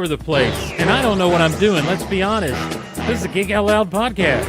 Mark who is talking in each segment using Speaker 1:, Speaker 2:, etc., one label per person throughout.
Speaker 1: over the place, and I don't know what I'm doing. Let's be honest. This is a Geek Out Loud podcast.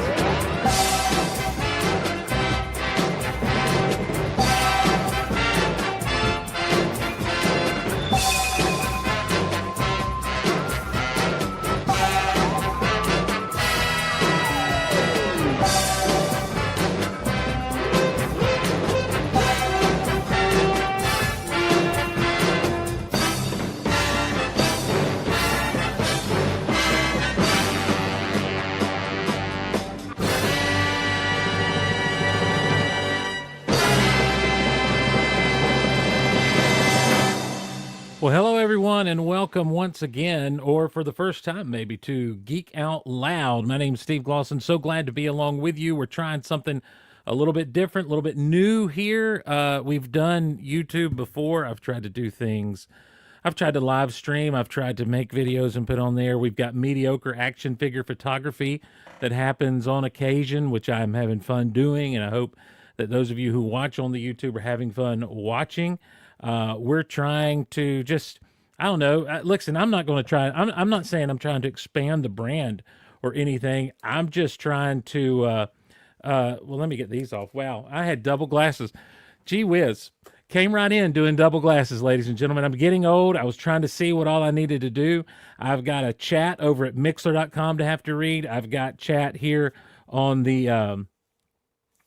Speaker 1: Well, hello, everyone, and welcome once again, or for the first time maybe, to Geek Out Loud. My name's Steve Glosson. So glad to be along with you. We're trying something a little bit different, a little bit new here. We've done YouTube before. I've tried to do things. I've tried to live stream. I've tried to make videos and put on there. We've got mediocre action figure photography that happens on occasion, which I'm having fun doing, and I hope that those of you who watch on the YouTube are having fun watching. We're trying to just, I don't know, listen, I'm not going to try, I'm not saying I'm trying to expand the brand or anything. I'm just trying to, well, let me get these off. Wow, I had double glasses. Gee whiz. Came right in doing double glasses, ladies and gentlemen. I'm getting old. I was trying to see what all I needed to do. I've got a chat over at Mixler.com to have to read. I've got chat here on the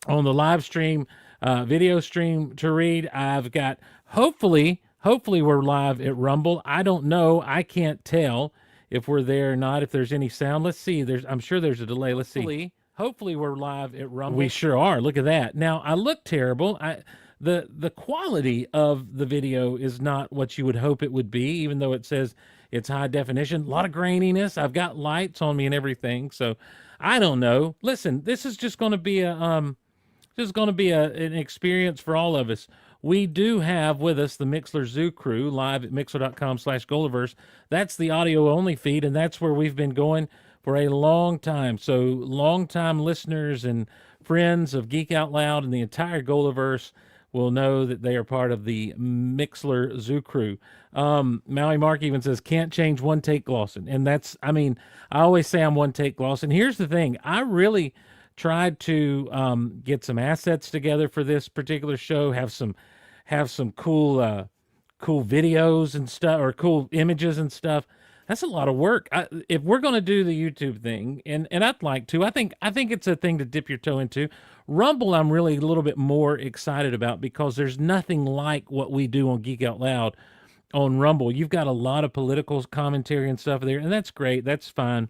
Speaker 1: live stream, video stream to read. I've got, hopefully we're live at Rumble. I don't know. I can't tell if we're there or not, if there's any sound. Let's see. I'm sure there's a delay. Let's see. Hopefully we're live at Rumble. We sure are. Look at that. Now, I look terrible. The quality of the video is not what you would hope it would be, even though it says it's high definition. A lot of graininess. I've got lights on me and everything, so I don't know. Listen, this is just going to be an experience for all of us. We do have with us the Mixler Zoo crew live at mixler.com/Goliverse. That's the audio only feed, and that's where we've been going for a long time. So long-time listeners and friends of Geek Out Loud and the entire Goliverse will know that they are part of the Mixler Zoo crew. Maui Mark even says, can't change one take Glosson. And that's, I mean, I always say I'm one take Glosson. Here's the thing. I really tried to get some assets together for this particular show, have some cool videos and stuff, or cool images and stuff. That's a lot of work. If we're going to do the YouTube thing, and I'd like to, I think it's a thing to dip your toe into. Rumble, I'm really a little bit more excited about because there's nothing like what we do on Geek Out Loud on Rumble. You've got a lot of political commentary and stuff there, and that's great. That's fine.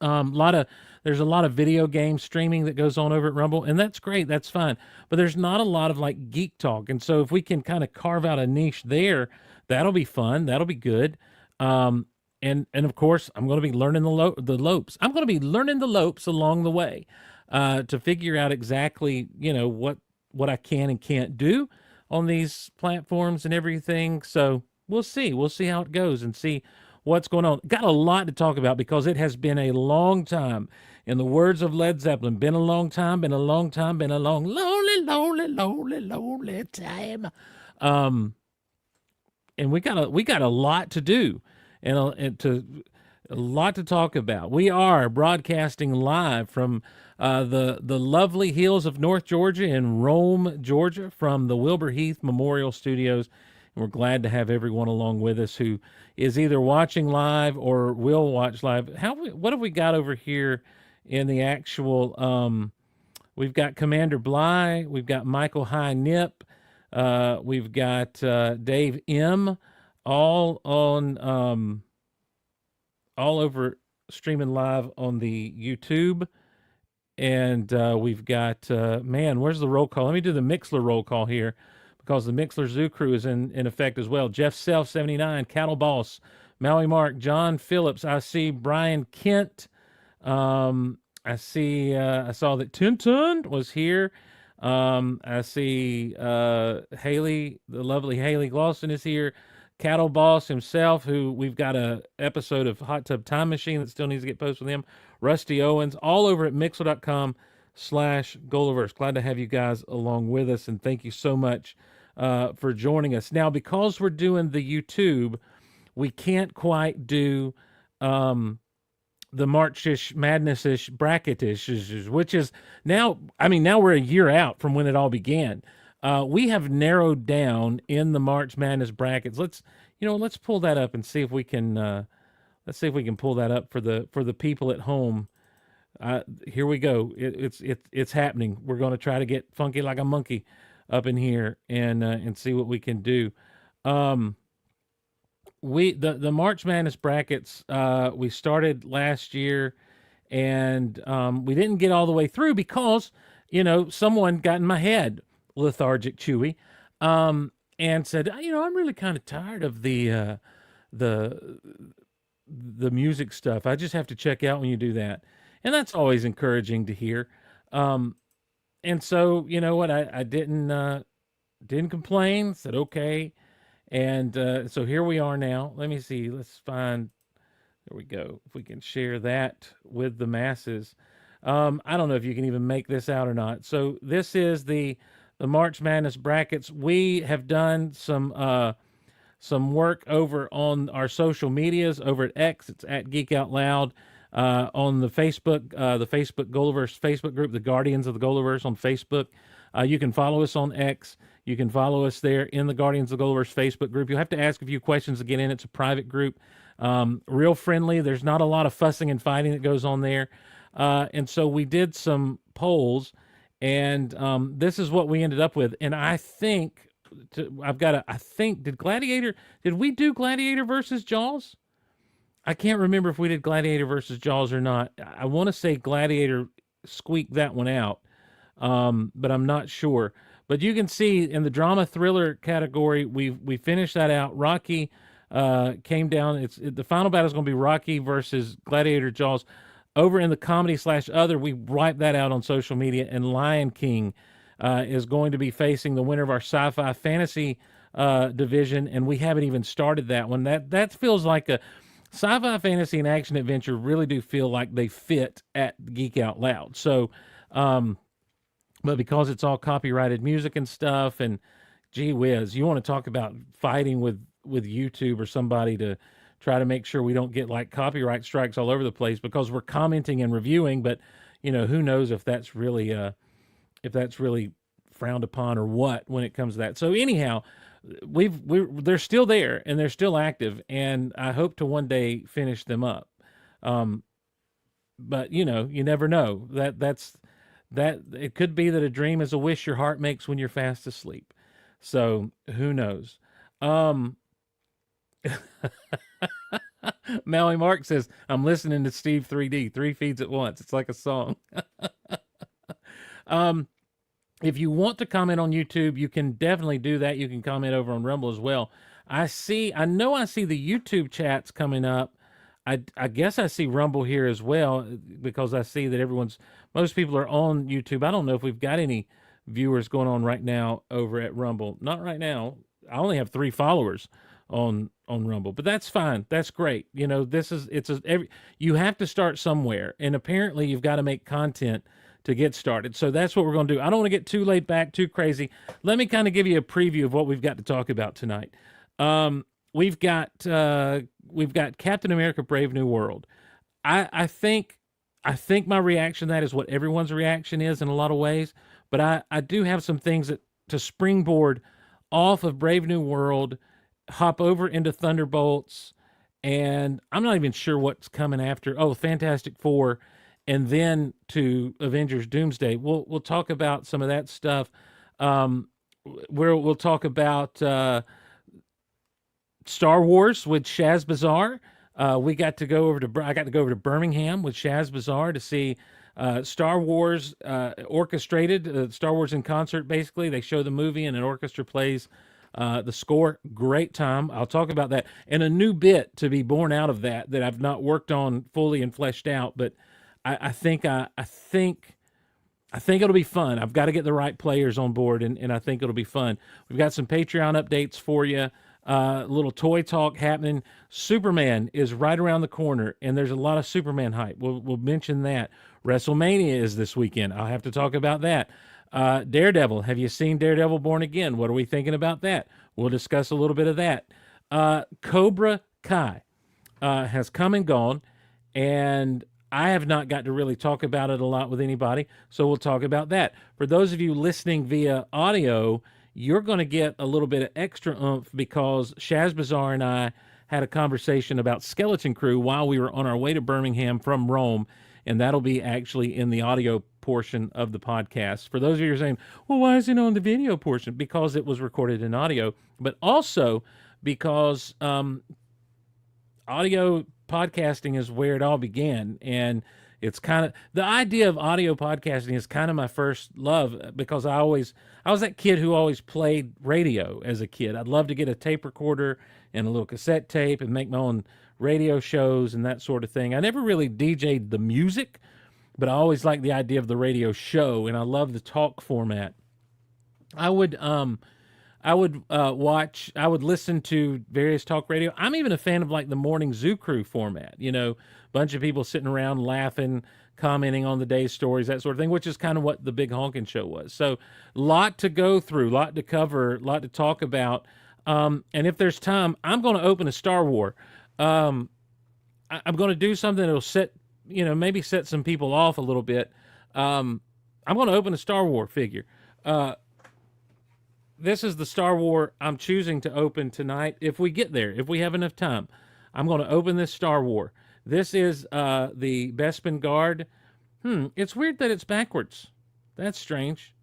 Speaker 1: There's a lot of video game streaming that goes on over at Rumble, and that's great. That's fine. But there's not a lot of like geek talk. And so if we can kind of carve out a niche there, that'll be fun. That'll be good. And of course, I'm going to be learning the lopes. I'm going to be learning the lopes along the way, to figure out exactly, what I can and can't do on these platforms and everything. So we'll see. We'll see how it goes and see what's going on. Got a lot to talk about because it has been a long time. In the words of Led Zeppelin, been a long time, been a long time, been a long, lonely, lonely, lonely, lonely time. And we got a lot to do and a lot to talk about. We are broadcasting live from the lovely hills of North Georgia in Rome, Georgia, from the Wilbur Heath Memorial Studios. And we're glad to have everyone along with us who is either watching live or will watch live. What have we got over here in the actual? We've got Commander Bly, we've got Michael High Nip, we've got Dave M, all on all over streaming live on the YouTube. And we've got, man, where's the roll call? Let me do the Mixler roll call here because the Mixler Zoo crew is in effect as well. Jeff Self, 79, Cattle Boss, Maui Mark, John Phillips. I see Brian Kent. I saw that Tintin was here. I see Haley, the lovely Haley Glosson is here. Cattle Boss himself, who we've got a episode of Hot Tub Time Machine that still needs to get posted with him. Rusty Owens, all over at mixler.com/Goliverse. Glad to have you guys along with us, and thank you so much for joining us. Now, because we're doing the YouTube, we can't quite do the Marchish Madness-ish bracketish, which is now, I mean, now we're a year out from when it all began. We have narrowed down in the March Madness brackets. Let's pull that up and see if we can, let's see if we can pull that up for the people at home. Here we go. It's happening. We're going to try to get funky like a monkey up in here and see what we can do. The March Madness brackets, we started last year, and we didn't get all the way through because someone got in my head, lethargic Chewy, and said, I'm really kind of tired of the the music stuff. I just have to check out when you do that, and that's always encouraging to hear. And so you know what, I didn't complain. Said okay. And so here we are now. Let me see. Let's find. There we go. If we can share that with the masses. I don't know if you can even make this out or not. So this is the March Madness brackets. We have done some work over on our social medias over at X. It's at Geek Out Loud. On the Facebook Goaliverse Facebook group, the Guardians of the Goaliverse on Facebook. You can follow us on X. You can follow us there in the Guardians of the Goaliverse Facebook group. You'll have to ask a few questions to get in. It's a private group. Real friendly. There's not a lot of fussing and fighting that goes on there. And so we did some polls, and this is what we ended up with. And I think, did we do Gladiator versus Jaws? I can't remember if we did Gladiator versus Jaws or not. I want to say Gladiator squeaked that one out, but I'm not sure. But you can see in the drama thriller category, we finished that out. Rocky came down. The final battle is going to be Rocky versus Gladiator Jaws. Over in the comedy/other, we wiped that out on social media, and Lion King is going to be facing the winner of our sci-fi fantasy division, and we haven't even started that one. That feels like a sci-fi fantasy and action adventure. Really do feel like they fit at Geek Out Loud. So, but because it's all copyrighted music and stuff, and gee whiz, you want to talk about fighting with YouTube or somebody to try to make sure we don't get like copyright strikes all over the place because we're commenting and reviewing, but who knows if that's really frowned upon or what when it comes to that. So anyhow, they're still there and they're still active, and I hope to one day finish them up. But you never know. That it could be that a dream is a wish your heart makes when you're fast asleep. So who knows? Maui Mark says, I'm listening to Steve 3D, 3 feeds at once. It's like a song. If you want to comment on YouTube, you can definitely do that. You can comment over on Rumble as well. I know I see the YouTube chats coming up. I guess I see Rumble here as well because I see that most people are on YouTube. I don't know if we've got any viewers going on right now over at Rumble. Not right now. I only have 3 followers on Rumble, but that's fine. That's great. You have to start somewhere, and apparently you've got to make content to get started. So that's what we're going to do. I don't want to get too laid back, too crazy. Let me kind of give you a preview of what we've got to talk about tonight. We've got Captain America: Brave New World. I think my reaction to that is what everyone's reaction is in a lot of ways, but I do have some things to springboard off of Brave New World, hop over into Thunderbolts, and I'm not even sure what's coming after. Oh, Fantastic Four, and then to Avengers Doomsday. We'll talk about some of that stuff. We'll talk about Star Wars with Shaz Bazaar. I got to go over to Birmingham with Shaz Bazaar to see Star Wars orchestrated, Star Wars in concert. Basically, they show the movie and an orchestra plays the score. Great time. I'll talk about that, and a new bit to be born out of that I've not worked on fully and fleshed out, but I think it'll be fun. I've got to get the right players on board, and I think it'll be fun. We've got some Patreon updates for you. Little toy talk happening. Superman is right around the corner, and there's a lot of Superman hype. We'll mention that. Wrestlemania is this weekend. I'll have to talk about that. Daredevil. Have you seen Daredevil Born Again? What are we thinking about that? We'll discuss a little bit of that. Cobra Kai has come and gone, and I have not got to really talk about it a lot with anybody, so we'll talk about that. For those of you listening via audio, you're going to get a little bit of extra oomph because Shaz Bazaar and I had a conversation about Skeleton Crew while we were on our way to Birmingham from Rome, and that'll be actually in the audio portion of the podcast. For those of you who are saying, well, why is it on the video portion? Because it was recorded in audio, but also because audio podcasting is where it all began. And it's kind of the idea of audio podcasting is kind of my first love because I was that kid who always played radio as a kid. I'd love to get a tape recorder and a little cassette tape and make my own radio shows and that sort of thing. I never really DJ'd the music, but I always liked the idea of the radio show, and I love the talk format. I would watch, I would listen to various talk radio. I'm even a fan of like the morning Zoo Crew format, bunch of people sitting around laughing, commenting on the day's stories, that sort of thing, which is kind of what the Big Honkin' Show was. So lot to go through, lot to cover, lot to talk about. And if there's time, I'm going to open a Star Wars. I'm going to do something that'll set, maybe set some people off a little bit. I'm going to open a Star Wars figure. This is the Star Wars I'm choosing to open tonight. If we get there, if we have enough time, I'm going to open this Star Wars. This is the Bespin Guard. It's weird that it's backwards. That's strange.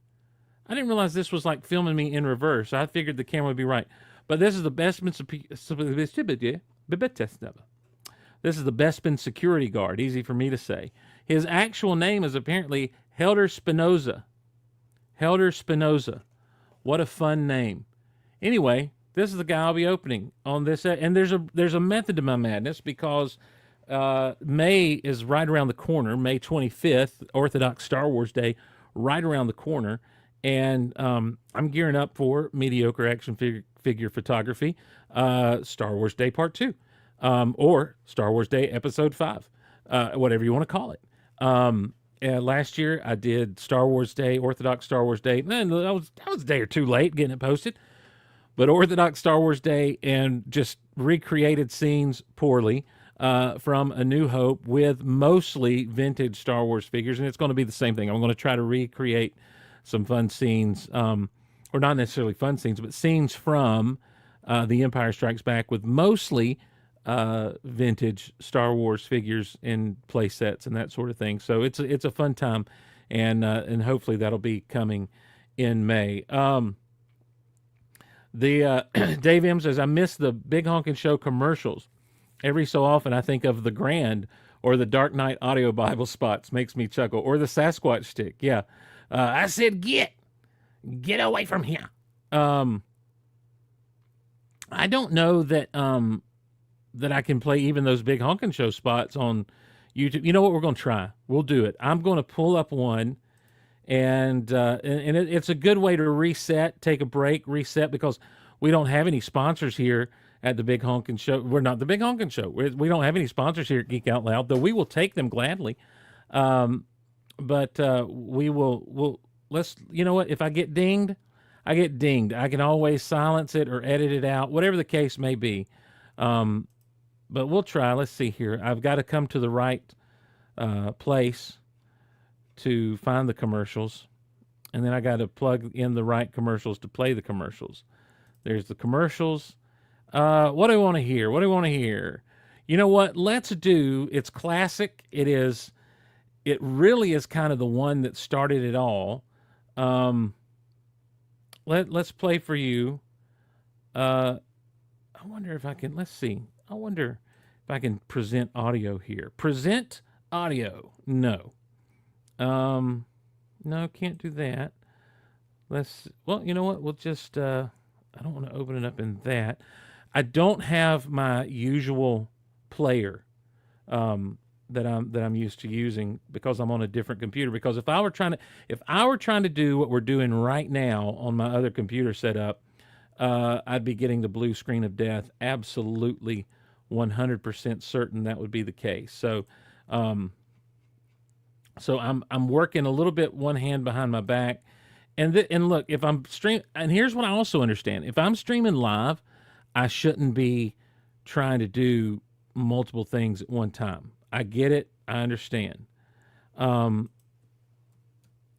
Speaker 1: I didn't realize this was like filming me in reverse. I figured the camera would be right. But this is the Bespin. This is the Bespin Security Guard. Easy for me to say. His actual name is apparently Helder Spinoza. Helder Spinoza. What a fun name. Anyway, this is the guy I'll be opening on this. And there's a method to my madness because May is right around the corner. May 25th, Orthodox Star Wars Day, right around the corner. And I'm gearing up for mediocre action figure photography, Star Wars Day Part 2, or Star Wars Day Episode 5, whatever you want to call it. Last year I did Star Wars Day, Orthodox Star Wars Day. Man, I was a day or two late getting it posted. But Orthodox Star Wars Day, and just recreated scenes poorly from A New Hope with mostly vintage Star Wars figures. And it's going to be the same thing. I'm going to try to recreate some fun scenes, or not necessarily fun scenes, but scenes from The Empire Strikes Back with mostly vintage Star Wars figures and play sets and that sort of thing. So it's a fun time, and hopefully that'll be coming in May. Dave M says, I miss the Big Honkin' Show commercials. Every so often I think of the Grand or the Dark Knight audio Bible spots. Makes me chuckle. Or the Sasquatch stick. Yeah. I said, get away from here. I don't know that that I can play even those Big Honkin' Show spots on YouTube. You know what? We're going to try. We'll do it. I'm going to pull up one, and it's a good way to reset, take a break, reset, because we don't have any sponsors here at the Big Honkin' Show. We're not the Big Honkin' Show. We don't have any sponsors here at Geek Out Loud, though we will take them gladly. But let's, you know what? If I get dinged, I get dinged. I can always silence it or edit it out, whatever the case may be. But we'll try. Let's see here. I've got to come to the right place to find the commercials. And then I got to plug in the right commercials to play the commercials. There's the commercials. What do I want to hear? What do I want to hear? You know what? Let's do, it's classic. It really is kind of the one that started it all. Let's play for you. I wonder if I can, let's see. I wonder if I can present audio here. Present audio. No. No, can't do that. Well, you know what? We'll just, I don't want to open it up in that. I don't have my usual player, that I'm used to using because I'm on a different computer. Because if I were trying to do what we're doing right now on my other computer setup, I'd be getting the blue screen of death. Absolutely 100% certain that would be the case. So I'm working a little bit one hand behind my back. And look, if I'm and here's what I also understand. If I'm streaming live, I shouldn't be trying to do multiple things at one time. I get it. I understand. Um,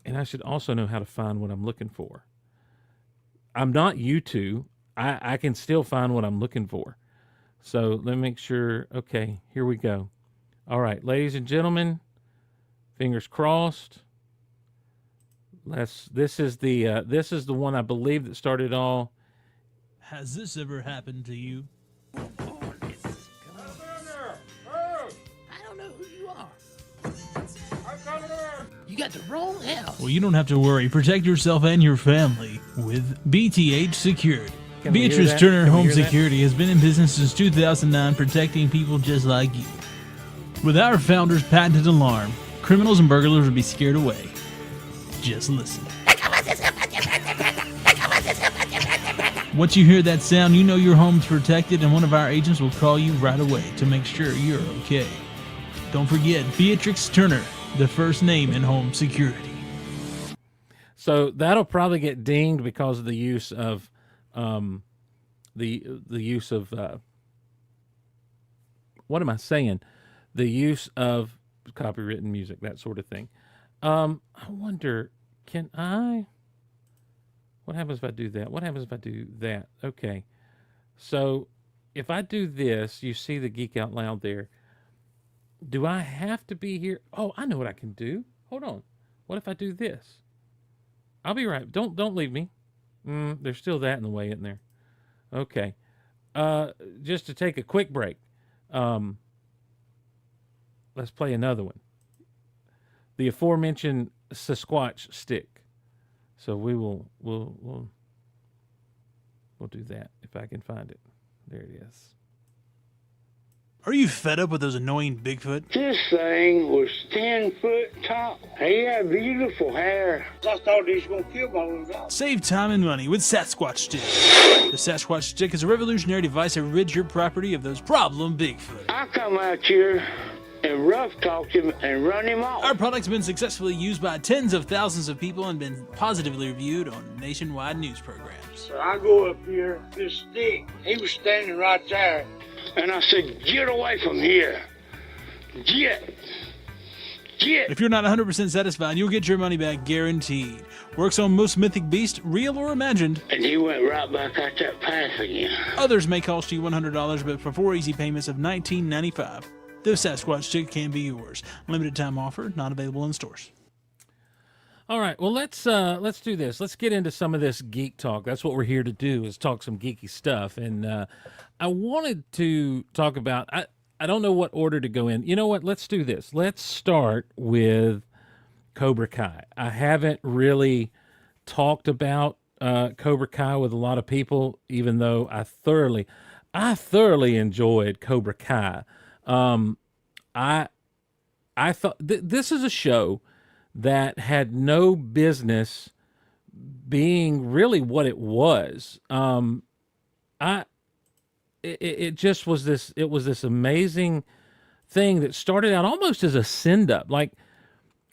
Speaker 1: and I should also know how to find what I'm looking for. I'm not you two. I can still find what I'm looking for. So let me make sure. Okay, here we go. All right, ladies and gentlemen, fingers crossed. This is the one I believe that started all.
Speaker 2: Has this ever happened to you?
Speaker 3: I don't know who you are. You got the wrong house.
Speaker 2: Well, you don't have to worry. Protect yourself and your family with BTH Security.
Speaker 1: Can we hear
Speaker 2: Beatrice
Speaker 1: that?
Speaker 2: Turner
Speaker 1: Can we
Speaker 2: Home
Speaker 1: hear that?
Speaker 2: Security has been in business since 2009, protecting people just like you. With our founder's patented alarm, criminals and burglars will be scared away. Just listen. Once you hear that sound, you know your home's protected, and one of our agents will call you right away to make sure you're okay. Don't forget, Beatrix Turner, the first name in home security.
Speaker 1: So that'll probably get dinged because of the use of the use of what am I saying? The use of copywritten music, that sort of thing. I wonder, can I? What happens if I do that? What happens if I do that? Okay. So if I do this, you see the Geek Out Loud there. Do I have to be here? Oh, I know what I can do. Hold on. What if I do this? I'll be right. Don't leave me. There's still that in the way, isn't there? Okay. Just to take a quick break. Let's play another one. The aforementioned Sasquatch stick. So we'll do that if I can find it. There it is.
Speaker 2: Are you fed up with those annoying Bigfoot?
Speaker 4: This thing was 10 foot tall. He had beautiful hair. I thought he was going to kill my little dog.
Speaker 2: Save time and money with Sasquatch Stick. The Sasquatch Stick is a revolutionary device that rids your property of those problem Bigfoot.
Speaker 4: I come out here and rough talked him and run him off.
Speaker 2: Our product's been successfully used by tens of thousands of people and been positively reviewed on nationwide news programs.
Speaker 4: So I go up here, this stick, he was standing right there. And I said, get away from here. Get.
Speaker 2: If you're not 100% satisfied, you'll get your money back guaranteed. Works on most mythic beasts, real or imagined.
Speaker 4: And he went right back out that path again.
Speaker 2: Others may cost you $100, but for 4 easy payments of $19.95, the Sasquatch Stick can be yours. Limited time offer, not available in stores.
Speaker 1: All right. Well, let's do this. Let's get into some of this geek talk. That's what we're here to do, is talk some geeky stuff. And I wanted to talk about. I don't know what order to go in. You know what? Let's do this. Let's start with Cobra Kai. I haven't really talked about Cobra Kai with a lot of people, even though I thoroughly enjoyed Cobra Kai. I thought this is a show that had no business being really what it was. It just was this. It was this amazing thing that started out almost as a send up, like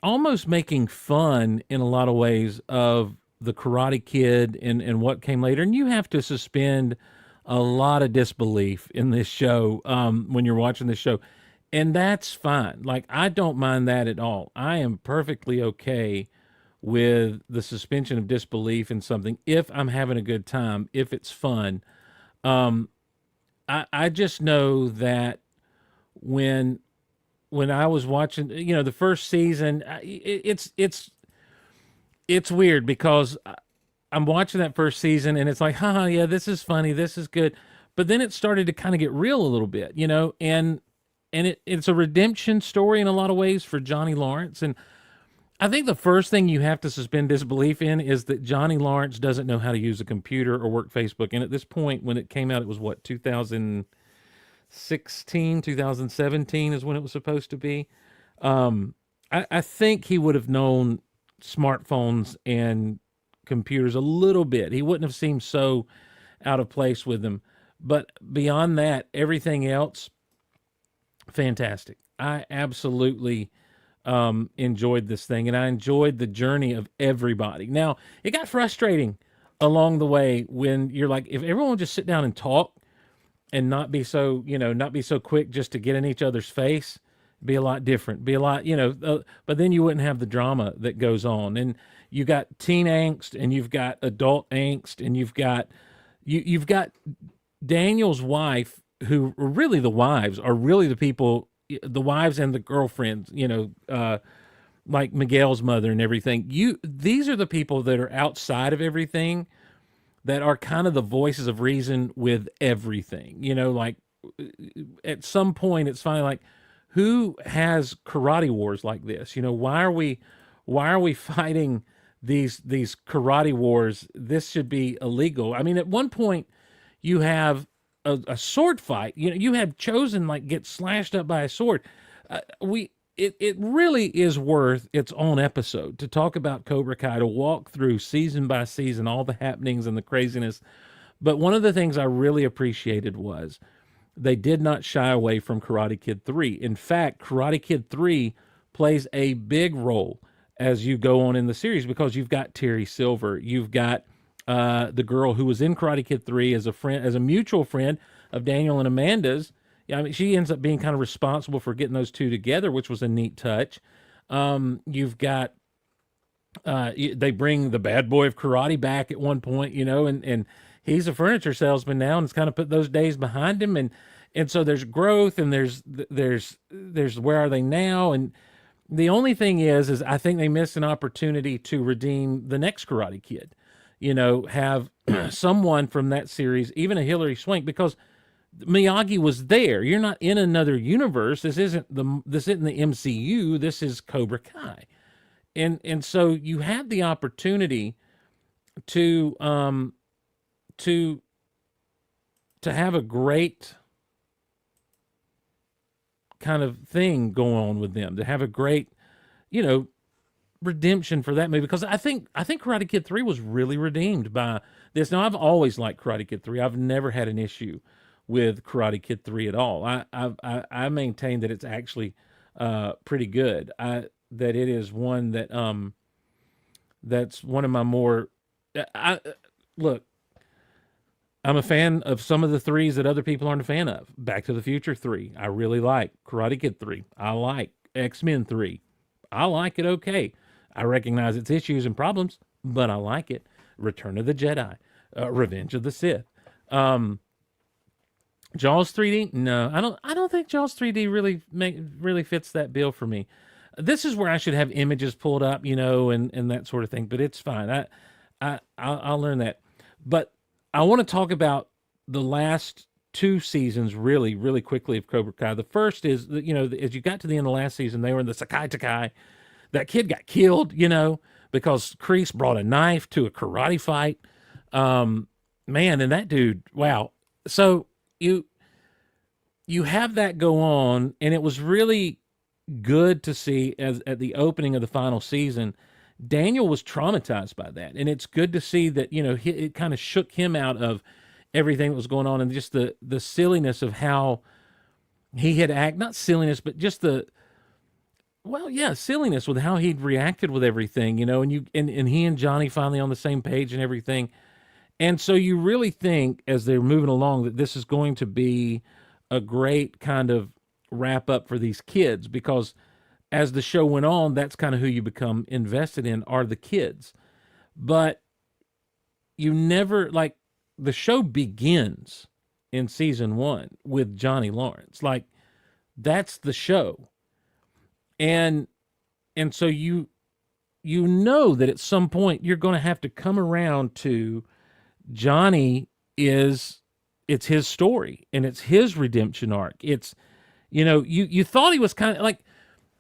Speaker 1: almost making fun in a lot of ways of the Karate Kid and what came later. And you have to suspend a lot of disbelief in this show when you're watching this show. And that's fine. Like, I don't mind that at all. I am perfectly okay with the suspension of disbelief in something if I'm having a good time, if it's fun. I just know that when I was watching, the first season, it's weird because I'm watching that first season and it's like, haha, yeah, this is funny, this is good. But then it started to kind of get real a little bit, and it's a redemption story in a lot of ways for Johnny Lawrence. And I think the first thing you have to suspend disbelief in is that Johnny Lawrence doesn't know how to use a computer or work Facebook. And at this point, when it came out, it was 2016, 2017 is when it was supposed to be. I think he would have known smartphones and computers a little bit. He wouldn't have seemed so out of place with them. But beyond that, everything else, fantastic. I absolutely enjoyed this thing, and I enjoyed the journey of everybody. Now, it got frustrating along the way when you're like, if everyone would just sit down and talk and not be so, not be so quick just to get in each other's face. Be a lot different. Be a lot, but then you wouldn't have the drama that goes on. And you got teen angst, and you've got adult angst, and you've got Daniel's wife, who are really the wives, are really the people, the wives and the girlfriends, like Miguel's mother and everything. These are the people that are outside of everything, that are kind of the voices of reason with everything. Like at some point it's finally like, who has karate wars like this? Why are we fighting these karate wars? This should be illegal. I mean, at one point you have a sword fight. You have Chosen like get slashed up by a sword. It really is worth its own episode to talk about Cobra Kai, to walk through season by season all the happenings and the craziness. But one of the things I really appreciated was they did not shy away from Karate Kid 3. In fact, Karate Kid 3 plays a big role as you go on in the series, because you've got Terry Silver, you've got the girl who was in Karate Kid 3 as a friend, as a mutual friend of Daniel and Amanda's. Yeah, I mean, she ends up being kind of responsible for getting those two together, which was a neat touch. You've got they bring the bad boy of karate back at one point, and he's a furniture salesman now, and it's kind of put those days behind him, and so there's growth, and there's where are they now? And the only thing is I think they missed an opportunity to redeem the next Karate Kid, have someone from that series, even a Hilary Swank, because Miyagi was there. You're not in another universe. This isn't the MCU. This is Cobra Kai, and so you had the opportunity to have a great kind of thing going on with them, to have a great, redemption for that movie, because I think Karate Kid 3 was really redeemed by this. Now, I've always liked Karate Kid 3. I've never had an issue with Karate Kid 3 at all. I maintain that it's actually pretty good. That it is one that that's one of my more look, I'm a fan of some of the threes that other people aren't a fan of. Back to the Future 3, I really like. Karate Kid 3, I like. X-Men 3, I like it okay. I recognize its issues and problems, but I like it. Return of the Jedi, Revenge of the Sith. Jaws 3D? No, I don't think Jaws 3D really fits that bill for me. This is where I should have images pulled up, and that sort of thing, but it's fine. I'll learn that. But I want to talk about the last two seasons really, really quickly of Cobra Kai. The first is, as you got to the end of the last season, they were in the Sakai Takai. That kid got killed, because Kreese brought a knife to a karate fight. Man, and that dude, wow. So you have that go on, and it was really good to see as at the opening of the final season, Daniel was traumatized by that. And it's good to see that, it kind of shook him out of everything that was going on, and just the silliness of how he had not silliness, but just silliness with how he'd reacted with everything, and he and Johnny finally on the same page and everything. And so you really think, as they're moving along, that this is going to be a great kind of wrap up for these kids, because as the show went on, that's kind of who you become invested in, are the kids. But you never, like, the show begins in season 1 with Johnny Lawrence. Like, that's the show. And so you know that at some point you're going to have to come around to Johnny it's his story, and it's his redemption arc. It's, you thought he was kind of like,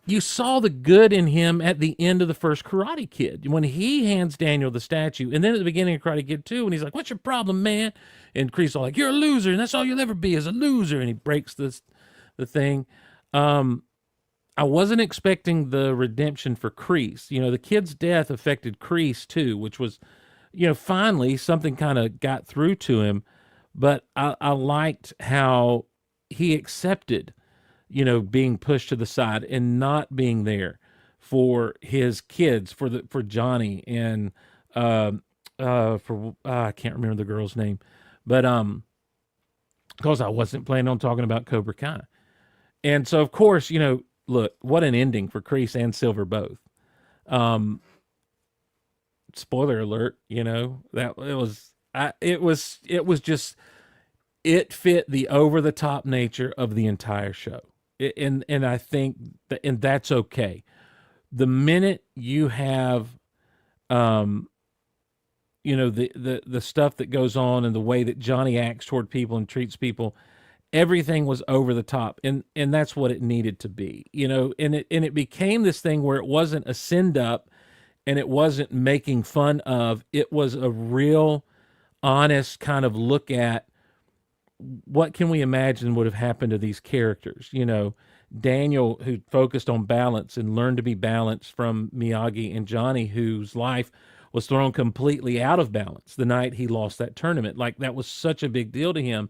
Speaker 1: you saw the good in him at the end of the first Karate Kid, when he hands Daniel the statue, and then at the beginning of Karate Kid 2, when he's like, "What's your problem, man?" And Kreese all like, "You're a loser, and that's all you'll ever be, is a loser," and he breaks the thing. I wasn't expecting the redemption for Kreese. The kid's death affected Kreese too, which was, finally something kind of got through to him. But I liked how he accepted, being pushed to the side and not being there for his kids, for Johnny, and I can't remember the girl's name, but because I wasn't planning on talking about Cobra Kai. And so, of course, look, what an ending for Kreese and Silver both. Um, Spoiler alert, that it was just, it fit the over the top nature of the entire show. And I think and that's okay. The minute you have, the stuff that goes on and the way that Johnny acts toward people and treats people, everything was over the top, and that's what it needed to be, and it became this thing where it wasn't a send up and it wasn't making fun of. It was a real honest kind of look at what can we imagine would have happened to these characters. Daniel, who focused on balance and learned to be balanced from Miyagi, and Johnny, whose life was thrown completely out of balance the night he lost that tournament. Like, that was such a big deal to him.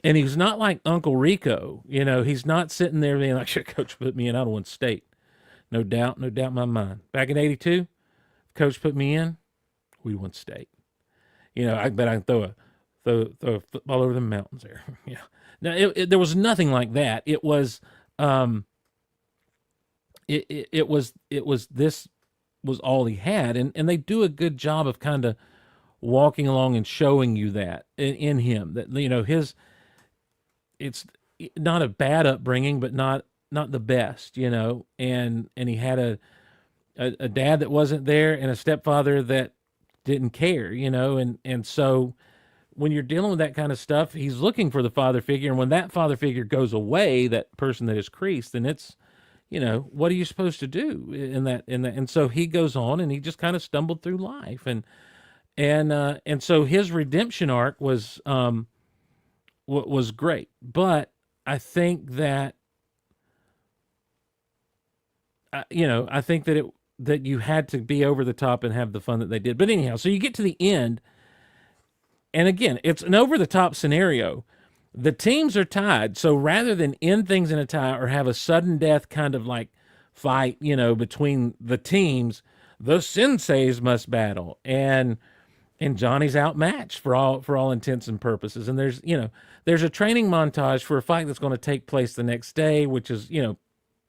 Speaker 1: And he's not like Uncle Rico. He's not sitting there being like, "Sure, Coach put me in, I don't want state." No doubt in my mind. Back in '82, Coach put me in, we won state. I bet I can throw a football over the mountains there. Yeah. Now, there was nothing like that. It was, this was all he had. And they do a good job of kind of walking along and showing you that in him, that, it's not a bad upbringing, but not the best, and he had a dad that wasn't there and a stepfather that didn't care, and so when you're dealing with that kind of stuff, he's looking for the father figure. And when that father figure goes away, that person that is creased, then it's, what are you supposed to do in that? And so he goes on and he just kind of stumbled through life. And so his redemption arc was great. But I think that, I think that that you had to be over the top and have the fun that they did. But anyhow, so you get to the end, and again, it's an over the top scenario. The teams are tied, so rather than end things in a tie or have a sudden death kind of like fight, between the teams, the senseis must battle, and Johnny's outmatched for all intents and purposes. And there's a training montage for a fight that's going to take place the next day, which is,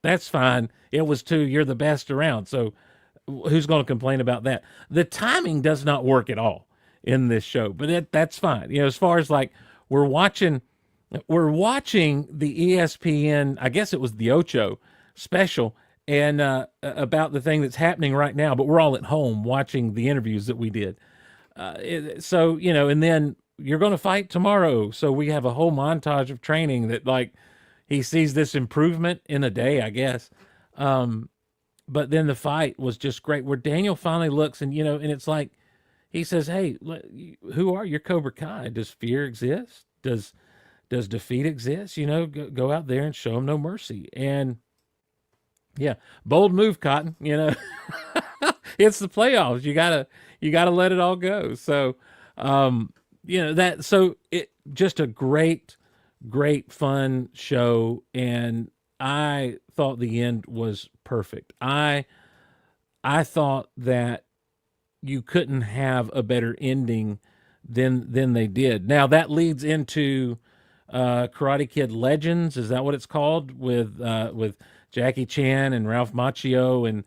Speaker 1: that's fine. It was you're the best around. So who's going to complain about that? The timing does not work at all in this show, but that's fine. As far as like, we're watching the ESPN, I guess it was the Ocho special, and about the thing that's happening right now, but we're all at home watching the interviews that we did. So, and then you're going to fight tomorrow. So we have a whole montage of training that, like, he sees this improvement in a day, I guess. But then the fight was just great, where Daniel finally looks and, and it's like, he says, "Hey, who are your Cobra Kai? Does fear exist? Does defeat exist? Go out there and show them no mercy." And yeah, bold move, Cotton. It's the playoffs. You gotta let it all go. So, it just a great fun show, and I thought the end was perfect. I thought that you couldn't have a better ending than they did. Now that leads into Karate Kid Legends. Is that what it's called? With Jackie Chan and Ralph Macchio, and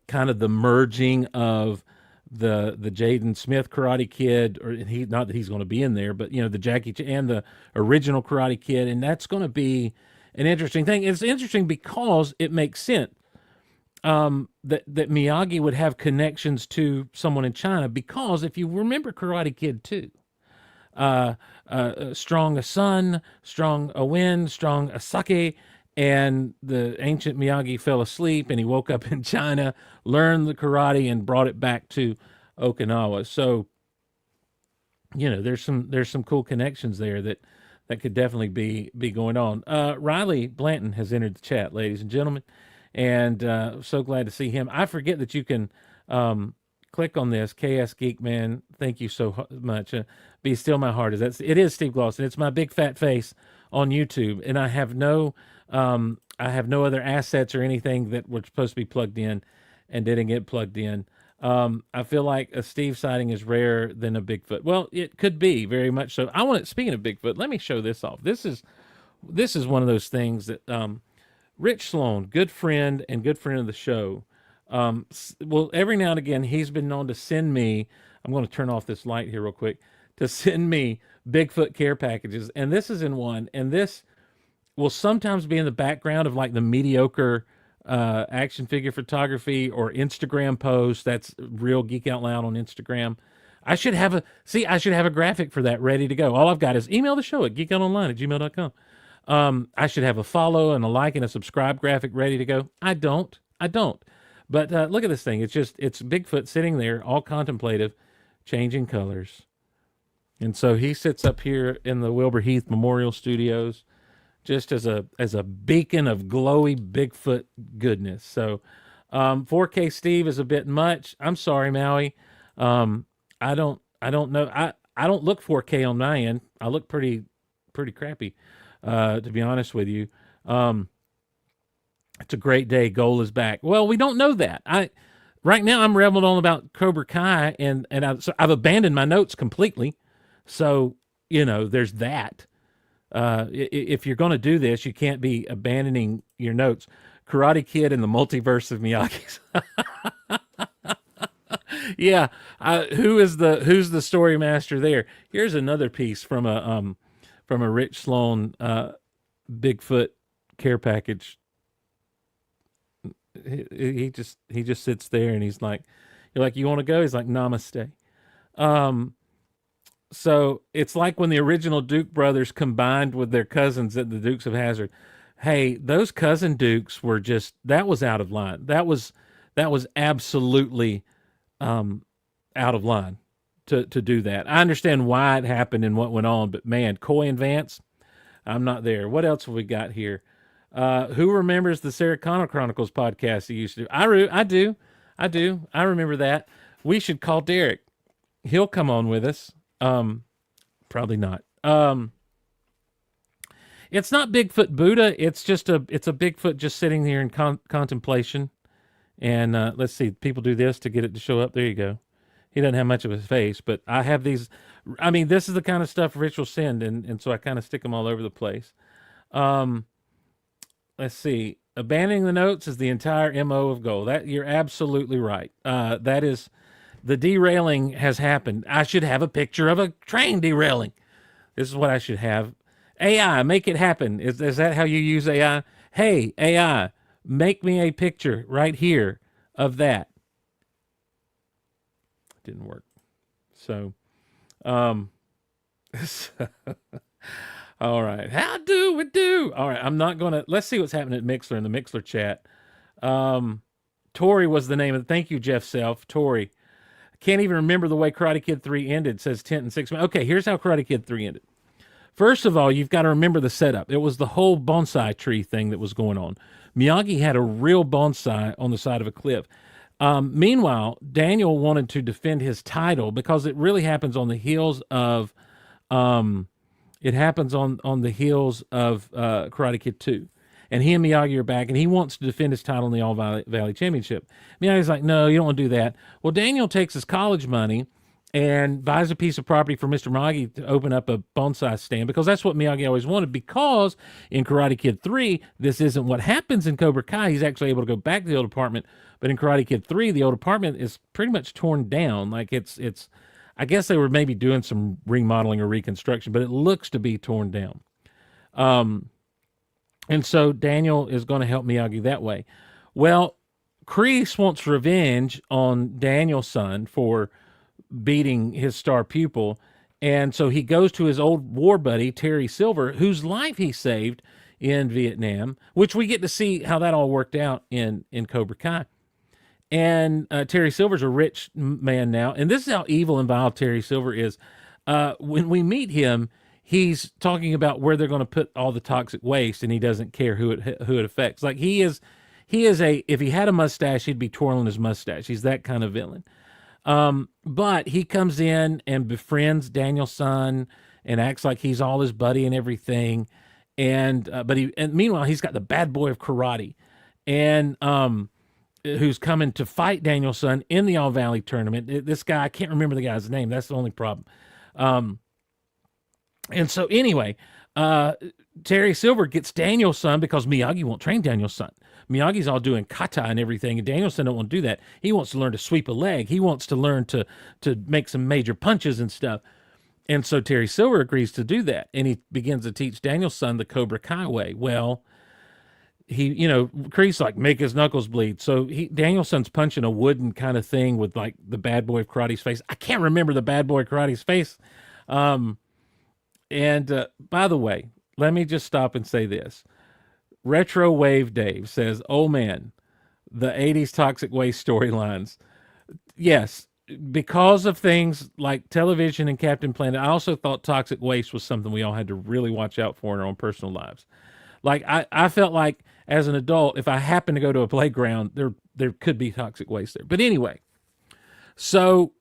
Speaker 1: kind of the merging of the Jaden Smith Karate Kid, or not that he's going to be in there, but the Jackie Chan and the original Karate Kid, and that's going to be an interesting thing. It's interesting because it makes sense that Miyagi would have connections to someone in China, because if you remember Karate Kid 2, strong a sun, strong a wind, strong a sake, and the ancient Miyagi fell asleep and he woke up in China, learned the karate, and brought it back to Okinawa. So, there's some cool connections there that could definitely be going on. Riley Blanton has entered the chat, ladies and gentlemen, and so glad to see him. I forget that you can click on this. KS Geek Man, thank you so much. Be Still My Heart. It is Steve Glosson. It's my big fat face on YouTube, and I have no other assets or anything that were supposed to be plugged in and didn't get plugged in. I feel like a Steve sighting is rarer than a Bigfoot. Well, it could be very much so. I want to, speaking of Bigfoot, let me show this off. This is one of those things that Rich Sloan, good friend and good friend of the show. Well, every now and again, he's been known to send me. I'm going to turn off this light here real quick to send me Bigfoot care packages, and this is in one. And this will sometimes be in the background of like the mediocre action figure photography or Instagram posts. That's real Geek Out Loud on Instagram. I should have a graphic for that ready to go. All I've got is email the show at geekoutonline@gmail.com. I should have a follow and a like and a subscribe graphic ready to go. I don't. But look at this thing. It's Bigfoot sitting there, all contemplative, changing colors. And so he sits up here in the Wilbur Heath Memorial Studios, just as a beacon of glowy Bigfoot goodness. So 4K Steve is a bit much. I'm sorry, Maui. I don't know. I don't look 4K on my end. I look pretty crappy, to be honest with you. It's a great day. Goal is back. Well, we don't know that. Right now I'm reveling on about Cobra Kai, and I've abandoned my notes completely. So, there's that. If you're going to do this, you can't be abandoning your notes. Karate Kid and the Multiverse of Miyagi's. Yeah. Who's the story master there? Here's another piece from a Rich Sloan Bigfoot care package. He just sits there and he's like, you're like, you want to go? He's like, namaste. So it's like when the original Duke brothers combined with their cousins at the Dukes of Hazzard. Hey, those cousin Dukes were that was out of line. That was absolutely out of line to do that. I understand why it happened and what went on, but man, Coy and Vance, I'm not there. What else have we got here? Who remembers the Sarah Connor Chronicles podcast he used to do? I do. I remember that. We should call Derek. He'll come on with us. Probably not. It's not Bigfoot Buddha. It's a Bigfoot just sitting here in contemplation. And let's see, people do this to get it to show up. There you go. He doesn't have much of a face, but I have these. I mean, this is the kind of stuff Rich will send, and so I kind of stick them all over the place. Let's see. Abandoning the notes is the entire MO of Goal. That you're absolutely right. That is, the derailing has happened. I should have a picture of a train derailing. This is what I should have. AI, make it happen. Is that how you use AI? Hey, AI, make me a picture right here of that. Didn't work. So, all right. How do we do? All right. I'm not going to, let's see what's happening at Mixler in the Mixler chat. Tori was the name of it. Thank you, Jeff Self. Tori. Can't even remember the way Karate Kid 3 ended, says Tent and 6. Okay, here's how Karate Kid 3 ended. First of all, you've got to remember the setup. It was the whole bonsai tree thing that was going on. Miyagi had a real bonsai on the side of a cliff. Meanwhile, Daniel wanted to defend his title because it really happens on the heels of Karate Kid 2. And he and Miyagi are back, and he wants to defend his title in the All Valley Championship. Miyagi's like, no, you don't want to do that. Well, Daniel takes his college money and buys a piece of property for Mr. Miyagi to open up a bonsai stand, because that's what Miyagi always wanted, because in Karate Kid 3, this isn't what happens in Cobra Kai. He's actually able to go back to the old apartment, but in Karate Kid 3, the old apartment is pretty much torn down. Like it's I guess they were maybe doing some remodeling or reconstruction, but it looks to be torn down. And so Daniel is going to help Miyagi that way. Well, Kreese wants revenge on Daniel's son for beating his star pupil. And so he goes to his old war buddy, Terry Silver, whose life he saved in Vietnam, which we get to see how that all worked out in Cobra Kai. And Terry Silver's a rich man now. And this is how evil and vile Terry Silver is. When we meet him, he's talking about where they're going to put all the toxic waste, and he doesn't care who it affects. Like he is if he had a mustache, he'd be twirling his mustache. He's that kind of villain. But he comes in and befriends Daniel's son and acts like he's all his buddy and everything. And meanwhile, he's got the bad boy of karate. And who's coming to fight Danielson in the All Valley tournament. This guy, I can't remember the guy's name. That's the only problem. And so anyway, Terry Silver gets Danielson because Miyagi won't train Danielson. Miyagi's all doing kata and everything, and Danielson don't want to do that. He wants to learn to sweep a leg. He wants to learn to make some major punches and stuff. And so Terry Silver agrees to do that, and he begins to teach Danielson the Cobra Kai way. Well, Kree's like, make his knuckles bleed. So Danielson's punching a wooden kind of thing with like the bad boy of karate's face. I can't remember the bad boy karate's face. And by the way, let me just stop and say this. Retro Wave Dave says, oh man, the 80s Toxic Waste storylines. Yes, because of things like television and Captain Planet, I also thought Toxic Waste was something we all had to really watch out for in our own personal lives. Like I felt like as an adult, if I happened to go to a playground, there could be toxic waste there. But anyway, so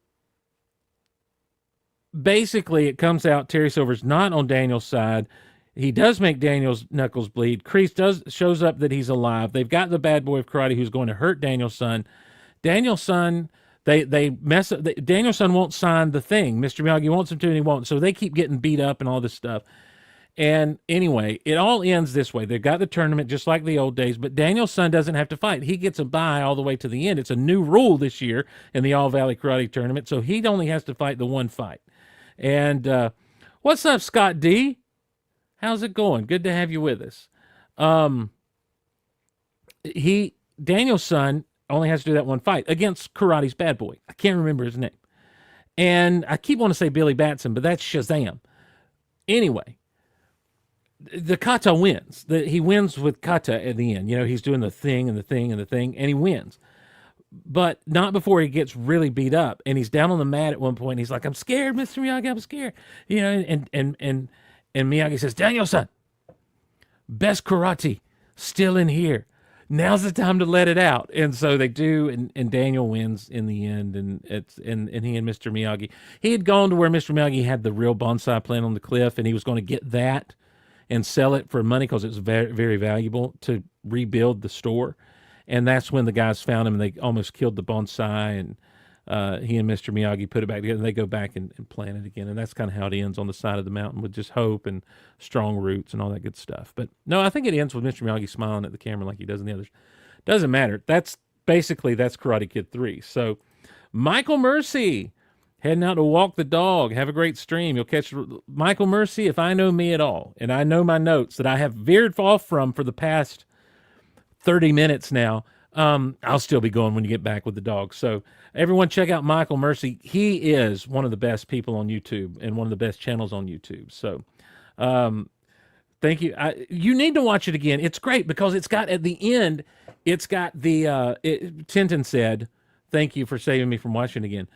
Speaker 1: basically it comes out Terry Silver's not on Daniel's side. He does make Daniel's knuckles bleed. Kreese shows up that he's alive. They've got the bad boy of karate who's going to hurt Danielson. Danielson, they mess up. Danielson won't sign the thing. Mr. Miyagi wants him to, and he won't. So they keep getting beat up and all this stuff. And anyway, it all ends this way. They've got the tournament just like the old days, but Danielson doesn't have to fight. He gets a bye all the way to the end. It's a new rule this year in the All Valley Karate Tournament, so he only has to fight the one fight. And what's up, Scott D? How's it going? Good to have you with us. Danielson only has to do that one fight against karate's bad boy. I can't remember his name. And I keep wanting to say Billy Batson, but that's Shazam. Anyway, the kata wins. He wins with kata at the end. He's doing the thing and the thing and the thing, and he wins. But not before he gets really beat up. And he's down on the mat at one point. And he's like, I'm scared, Mr. Miyagi, I'm scared. And Miyagi says, Danielson, best karate still in here. Now's the time to let it out. And so they do, and Daniel wins in the end, and he and Mr. Miyagi. He had gone to where Mr. Miyagi had the real bonsai plant on the cliff, and he was going to get that and sell it for money because it was very, very valuable to rebuild the store. And that's when the guys found him, and they almost killed the bonsai, and he and Mr. Miyagi put it back together, and they go back and plant it again. And that's kind of how it ends on the side of the mountain with just hope and strong roots and all that good stuff. But no, I think it ends with Mr. Miyagi smiling at the camera like he does in the others. Doesn't matter. That's Karate Kid 3. So Michael Mercy heading out to walk the dog. Have a great stream. You'll catch Michael Mercy, if I know me at all, and I know my notes that I have veered off from for the past 30 minutes now. I'll still be going when you get back with the dog. So everyone check out Michael Mercy. He is one of the best people on YouTube and one of the best channels on YouTube. So thank you. You need to watch it again. It's great because it's got at the end, it's got the, Tintin said, thank you for saving me from watching again.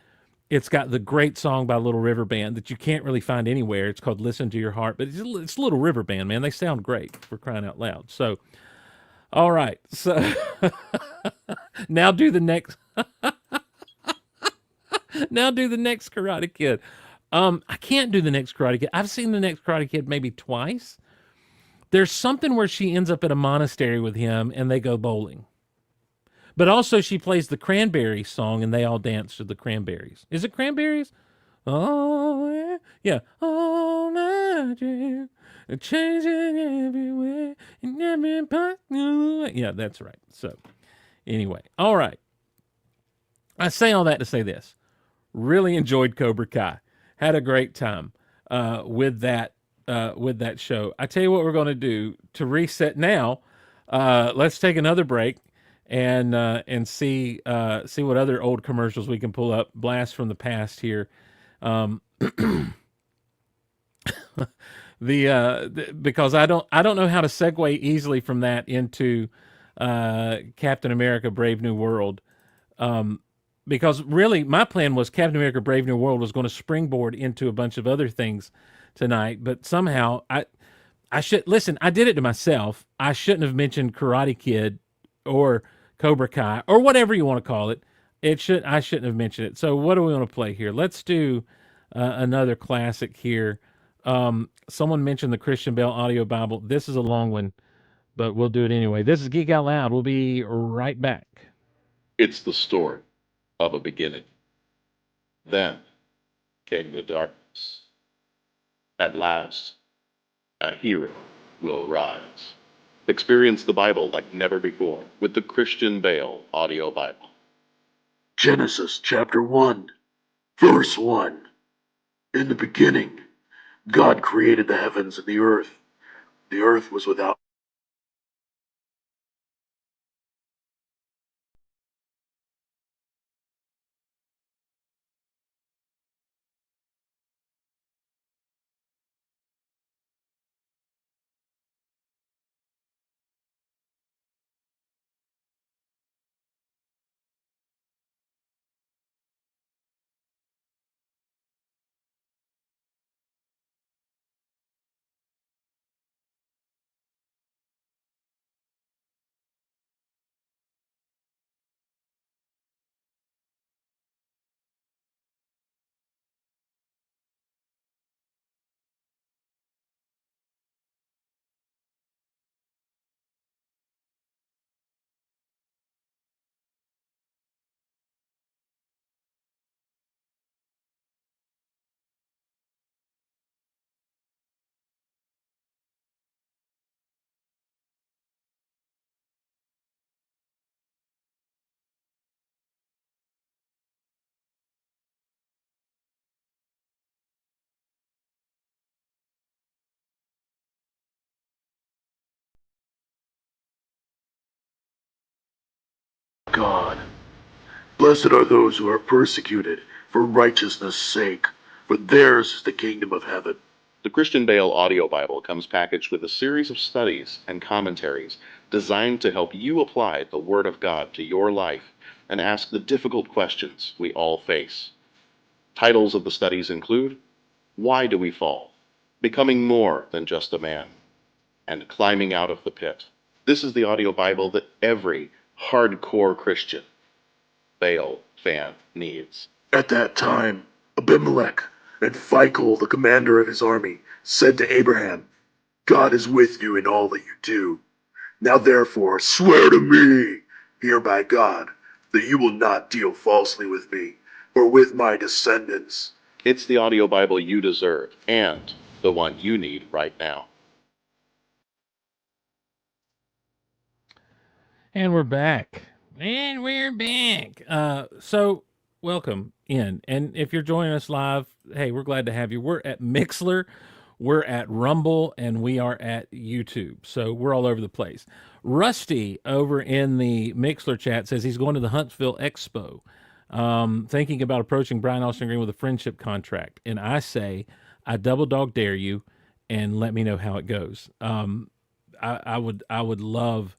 Speaker 1: It's got the great song by Little River Band that you can't really find anywhere. It's called Listen to Your Heart, but it's Little River Band, man. They sound great, for crying out loud. So, all right. So now do the next. Now do the next Karate Kid. I can't do the next Karate Kid. I've seen the next Karate Kid maybe twice. There's something where she ends up at a monastery with him and they go bowling. But also she plays the Cranberry song and they all dance to the Cranberries. Is it Cranberries? Oh, yeah. Yeah. Oh, my dream. Changing everywhere. In every part. Yeah, that's right. So, anyway. All right. I say all that to say this. Really enjoyed Cobra Kai. Had a great time with that show. I tell you what we're going to do to reset now. Let's take another break and see what other old commercials we can pull up. Blast from the past here. Because I don't know how to segue easily from that into Captain America: Brave New World. Because really my plan was Captain America: Brave New World was going to springboard into a bunch of other things tonight, but somehow I should listen. I did it to myself. I shouldn't have mentioned Karate Kid or Cobra Kai or whatever you want to call it. I shouldn't have mentioned it. So what do we want to play here? Let's do another classic here. Someone mentioned the Christian Bale audio Bible. This is a long one, but we'll do it anyway. This is Geek Out Loud. We'll be right back.
Speaker 5: It's the story of a beginning. Then came the darkness. At last, a hero will rise. Experience the Bible like never before with the Christian Bale audio Bible.
Speaker 6: Genesis chapter 1, verse 1. In the beginning, God created the heavens and the earth. The earth was without God. Blessed are those who are persecuted for righteousness' sake, for theirs is the kingdom of heaven.
Speaker 5: The Christian Bale audio Bible comes packaged with a series of studies and commentaries designed to help you apply the Word of God to your life and ask the difficult questions we all face. Titles of the studies include Why Do We Fall? Becoming More Than Just a Man, and Climbing Out of the Pit. This is the audio Bible that every hardcore Christian Bale fan needs.
Speaker 6: At that time, Abimelech and Phicol, the commander of his army, said to Abraham, God is with you in all that you do. Now therefore swear to me, here by God, that you will not deal falsely with me, or with my descendants.
Speaker 5: It's the audio Bible you deserve, and the one you need right now.
Speaker 1: And we're back. And we're back. So welcome in. And if you're joining us live, hey, we're glad to have you. We're at Mixler, we're at Rumble, and we are at YouTube. So we're all over the place. Rusty over in the Mixler chat says he's going to the Huntsville Expo, thinking about approaching Brian Austin Green with a friendship contract. And I say, I double dog dare you, and let me know how it goes. I would love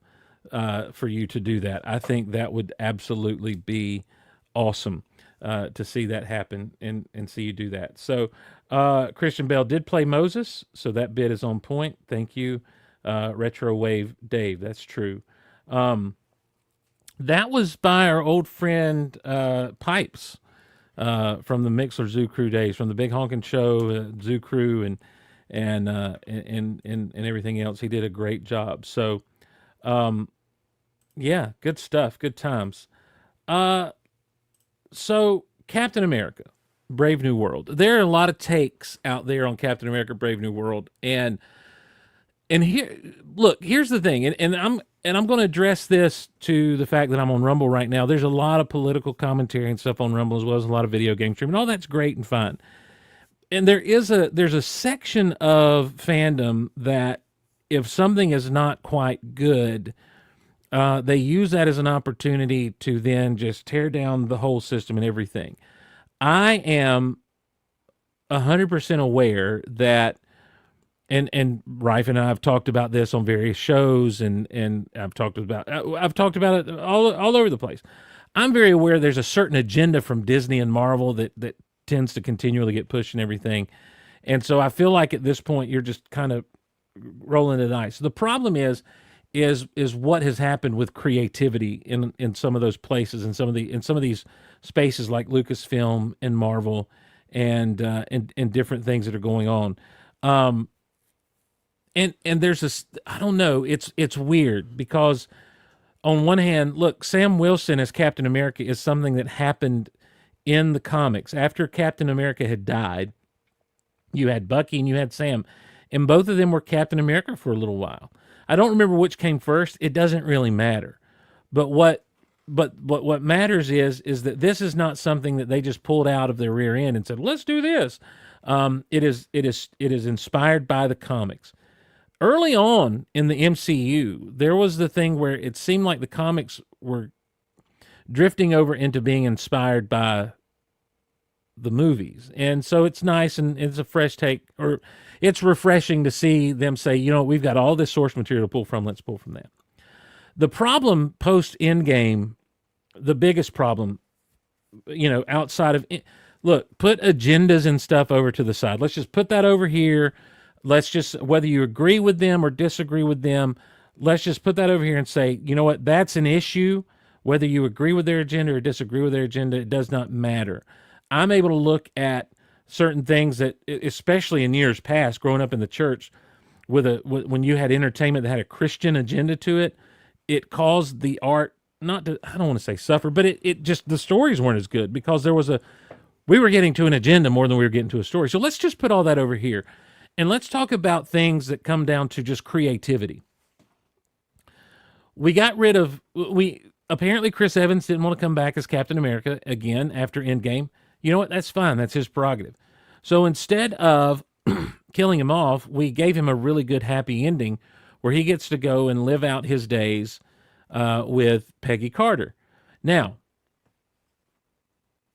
Speaker 1: for you to do that. I think that would absolutely be awesome to see that happen and see you do that. So Christian Bale did play Moses, so that bit is on point. Thank you, Retro Wave Dave. That's true. That was by our old friend Pipes from the Mixler Zoo Crew days, from the Big Honkin' Show, Zoo Crew, and everything else. He did a great job. So, yeah, good stuff, good times. So Captain America, Brave New World. There are a lot of takes out there on Captain America, Brave New World, and here, look, here's the thing, and I'm going to address this to the fact that I'm on Rumble right now. There's a lot of political commentary and stuff on Rumble, as well as a lot of video game streaming. All that's great and fine. And there's a section of fandom that if something is not quite good, they use that as an opportunity to then just tear down the whole system and everything. I am 100% aware that, and Rife and I have talked about this on various shows, and I've talked about it all over the place. I'm very aware there's a certain agenda from Disney and Marvel that tends to continually get pushed and everything, and so I feel like at this point you're just kind of rolling the dice. The problem is what has happened with creativity in some of those places, in some of these spaces like Lucasfilm and Marvel and different things that are going on. And there's this, I don't know, it's weird because on one hand, look, Sam Wilson as Captain America is something that happened in the comics. After Captain America had died, you had Bucky and you had Sam, and both of them were Captain America for a little while. I don't remember which came first. It doesn't really matter. But what matters is that this is not something that they just pulled out of their rear end and said, "Let's do this." It is inspired by the comics. Early on in the MCU, there was the thing where it seemed like the comics were drifting over into being inspired by the movies. And so it's nice and it's a fresh take, or it's refreshing to see them say, you know, we've got all this source material to pull from, let's pull from that. The problem post Endgame, the biggest problem, you know, outside of, look, put agendas and stuff over to the side. Let's just put that over here. Let's just, whether you agree with them or disagree with them, let's just put that over here and say, you know what, that's an issue. Whether you agree with their agenda or disagree with their agenda, it does not matter. I'm able to look at certain things that, especially in years past, growing up in the church, when you had entertainment that had a Christian agenda to it, it caused the art not to, I don't want to say suffer, but it just, the stories weren't as good because we were getting to an agenda more than we were getting to a story. So let's just put all that over here. And let's talk about things that come down to just creativity. Apparently Chris Evans didn't want to come back as Captain America again after Endgame. You know what? That's fine. That's his prerogative. So instead of killing him off, we gave him a really good happy ending where he gets to go and live out his days with Peggy Carter. Now,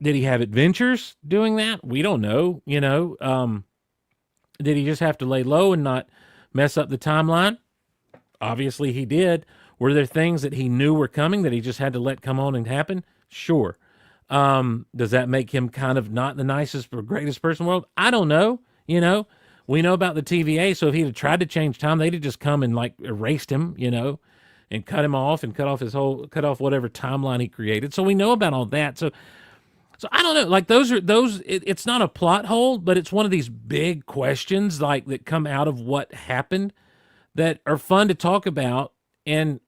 Speaker 1: did he have adventures doing that? We don't know. You know, did he just have to lay low and not mess up the timeline? Obviously he did. Were there things that he knew were coming that he just had to let come on and happen? Sure. Does that make him kind of not the nicest or greatest person in the world? I don't know. You know, we know about the TVA. So if he had tried to change time, they'd have just come and like erased him, you know, and cut him off and cut off whatever timeline he created. So we know about all that. So I don't know, like it's not a plot hole, but it's one of these big questions like that come out of what happened that are fun to talk about and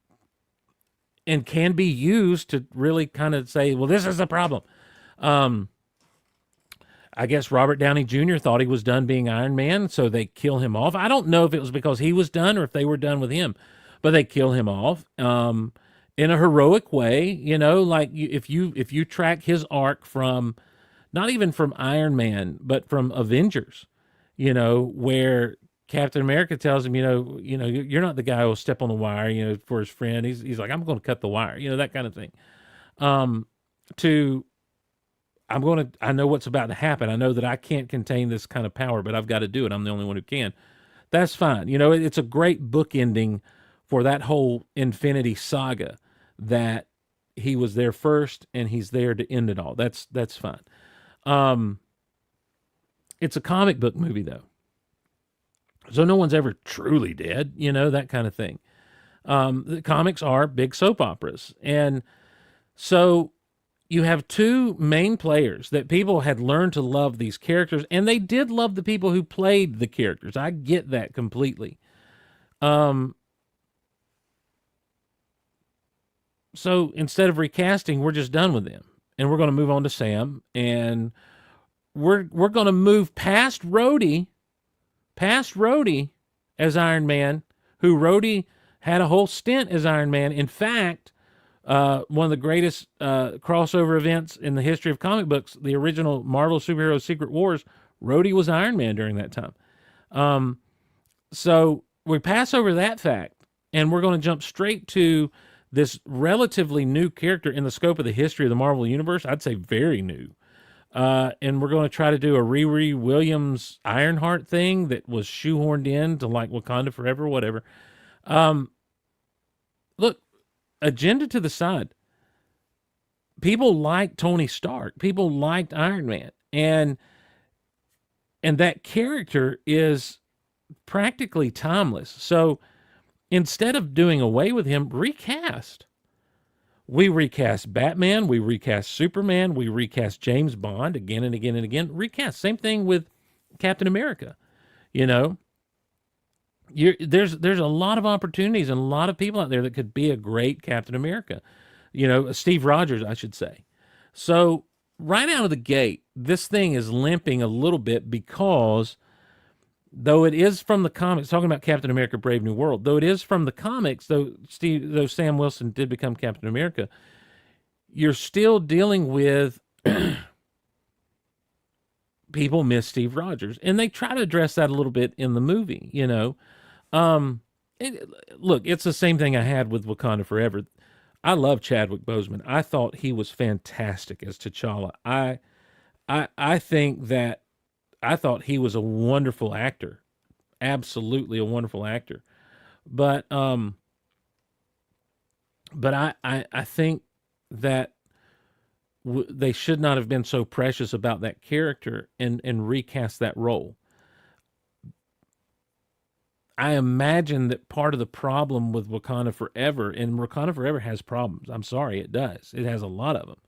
Speaker 1: can be used to really kind of say, well, this is the problem. I guess Robert Downey Jr. thought he was done being Iron Man, so they kill him off. I don't know if it was because he was done or if they were done with him, but they kill him off in a heroic way. You know, like if you track his arc from, not even from Iron Man, but from Avengers, you know, where Captain America tells him, you know, you're not the guy who'll step on the wire, you know, for his friend. He's like, I'm going to cut the wire, you know, that kind of thing. I know what's about to happen. I know that I can't contain this kind of power, but I've got to do it. I'm the only one who can. That's fine. You know, it's a great book ending for that whole Infinity Saga, that he was there first and he's there to end it all. That's fine. It's a comic book movie though. So no one's ever truly dead, you know, that kind of thing. The comics are big soap operas. And so you have two main players that people had learned to love these characters, and they did love the people who played the characters. I get that completely. So instead of recasting, we're just done with them. And we're going to move on to Sam. And we're going to move past Rhodey as Iron Man, who Rhodey had a whole stint as Iron Man. In fact, one of the greatest crossover events in the history of comic books, the original Marvel Superhero Secret Wars, Rhodey was Iron Man during that time. So we pass over that fact, and we're going to jump straight to this relatively new character in the scope of the history of the Marvel Universe. I'd say very new. And we're going to try to do a Riri Williams Ironheart thing that was shoehorned in to like Wakanda Forever, whatever. Look, agenda to the side. People liked Tony Stark. People liked Iron Man. And that character is practically timeless. So instead of doing away with him, recast. We recast Batman, we recast Superman, we recast James Bond again and again and again. Recast. Same thing with Captain America. You know, there's a lot of opportunities and a lot of people out there that could be a great Captain America. Steve Rogers, I should say. So right out of the gate, this thing is limping a little bit because though it is from the comics, talking about Captain America: Brave New World, though it is from the comics, though Sam Wilson did become Captain America, you're still dealing with people miss Steve Rogers, and they try to address that a little bit in the movie. Look, it's the same thing I had with Wakanda Forever. I love Chadwick Boseman. I thought he was fantastic as T'Challa. I think that I thought he was a wonderful actor, absolutely a wonderful actor. But I think that they should not have been so precious about that character and recast that role. I imagine that part of the problem with Wakanda Forever, and Wakanda Forever has problems. I'm sorry, it does. It has a lot of them.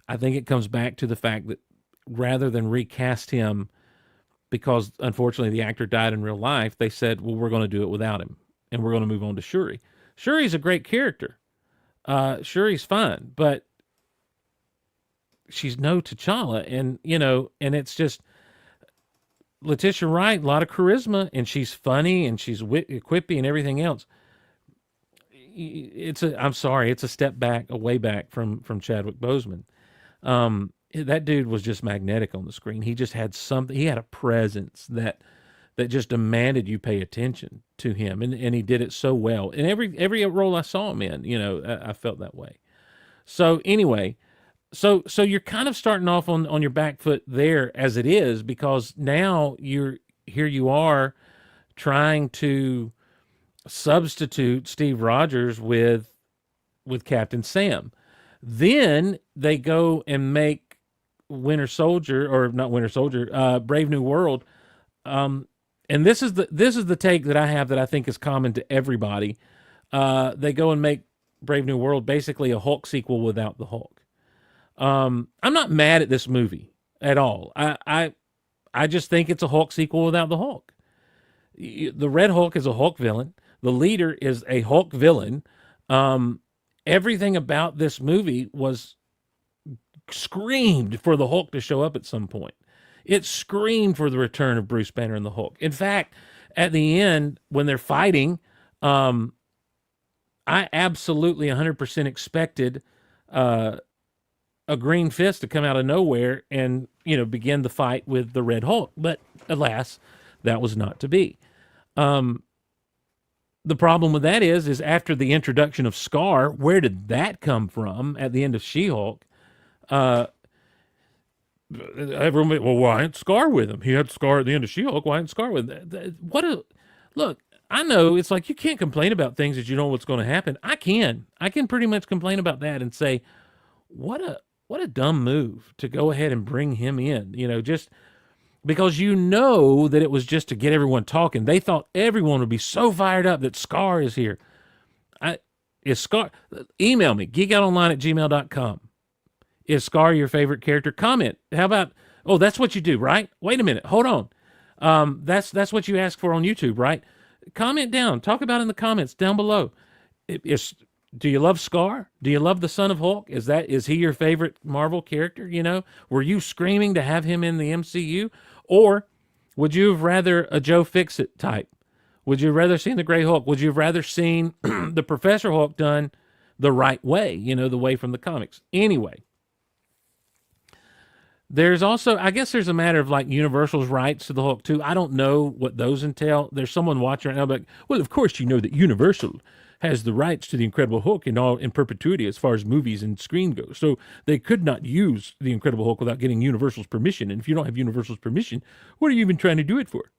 Speaker 1: I think it comes back to the fact that rather than recast him, because unfortunately the actor died in real life, they said, well, we're going to do it without him, and we're going to move on to Shuri. Shuri's a great character. Shuri's fine, but she's no T'Challa, and and it's just Letitia Wright, a lot of charisma, and she's funny and she's quippy and everything else. I'm sorry, it's a step back, a way back from Chadwick Boseman. That dude was just magnetic on the screen. He just had something. He had a presence that just demanded you pay attention to him, and he did it so well. In every role I saw him in, I felt that way. So anyway, so you're kind of starting off on your back foot there as it is, because now you are trying to substitute Steve Rogers with Captain Sam. Then they go and make Winter Soldier, or not Winter Soldier, Brave New World. And this is the take that I have that I think is common to everybody. They go and make Brave New World basically a Hulk sequel without the Hulk. I'm not mad at this movie at all. I just think it's a Hulk sequel without the Hulk. The Red Hulk is a Hulk villain. The leader is a Hulk villain. Everything about this movie was screamed for the Hulk to show up at some point. It screamed for the return of Bruce Banner and the Hulk. In fact, at the end, when they're fighting, I absolutely 100% expected a Green Fist to come out of nowhere and, begin the fight with the Red Hulk. But alas, that was not to be. The problem with that is after the introduction of Scar, where did that come from at the end of She-Hulk? Everyone went, well, why ain't Scar with him? He had Scar at the end of She-Hulk. Why ain't Scar with him? Look, I know it's like you can't complain about things that you know what's going to happen. I can pretty much complain about that and say, what a dumb move to go ahead and bring him in, just because that it was just to get everyone talking. They thought everyone would be so fired up that Scar is here. Is Scar, email me, geekoutonline@gmail.com. Is Scar your favorite character? Comment. How about, oh, that's what you do, right? Wait a minute. Hold on. That's what you ask for on YouTube, right? Comment down. Talk about it in the comments down below. Do you love Scar? Do you love the Son of Hulk? Is he your favorite Marvel character? Were you screaming to have him in the MCU? Or would you have rather a Joe Fix-It type? Would you have rather seen the Gray Hulk? Would you have rather seen the Professor Hulk done the right way, the way from the comics? Anyway, there's also, I guess there's a matter of like Universal's rights to the Hulk too. I don't know what those entail. There's someone watching right now, but well, of course you know that Universal has the rights to the Incredible Hulk in perpetuity as far as movies and screen goes. So they could not use the Incredible Hulk without getting Universal's permission. And if you don't have Universal's permission, what are you even trying to do it for?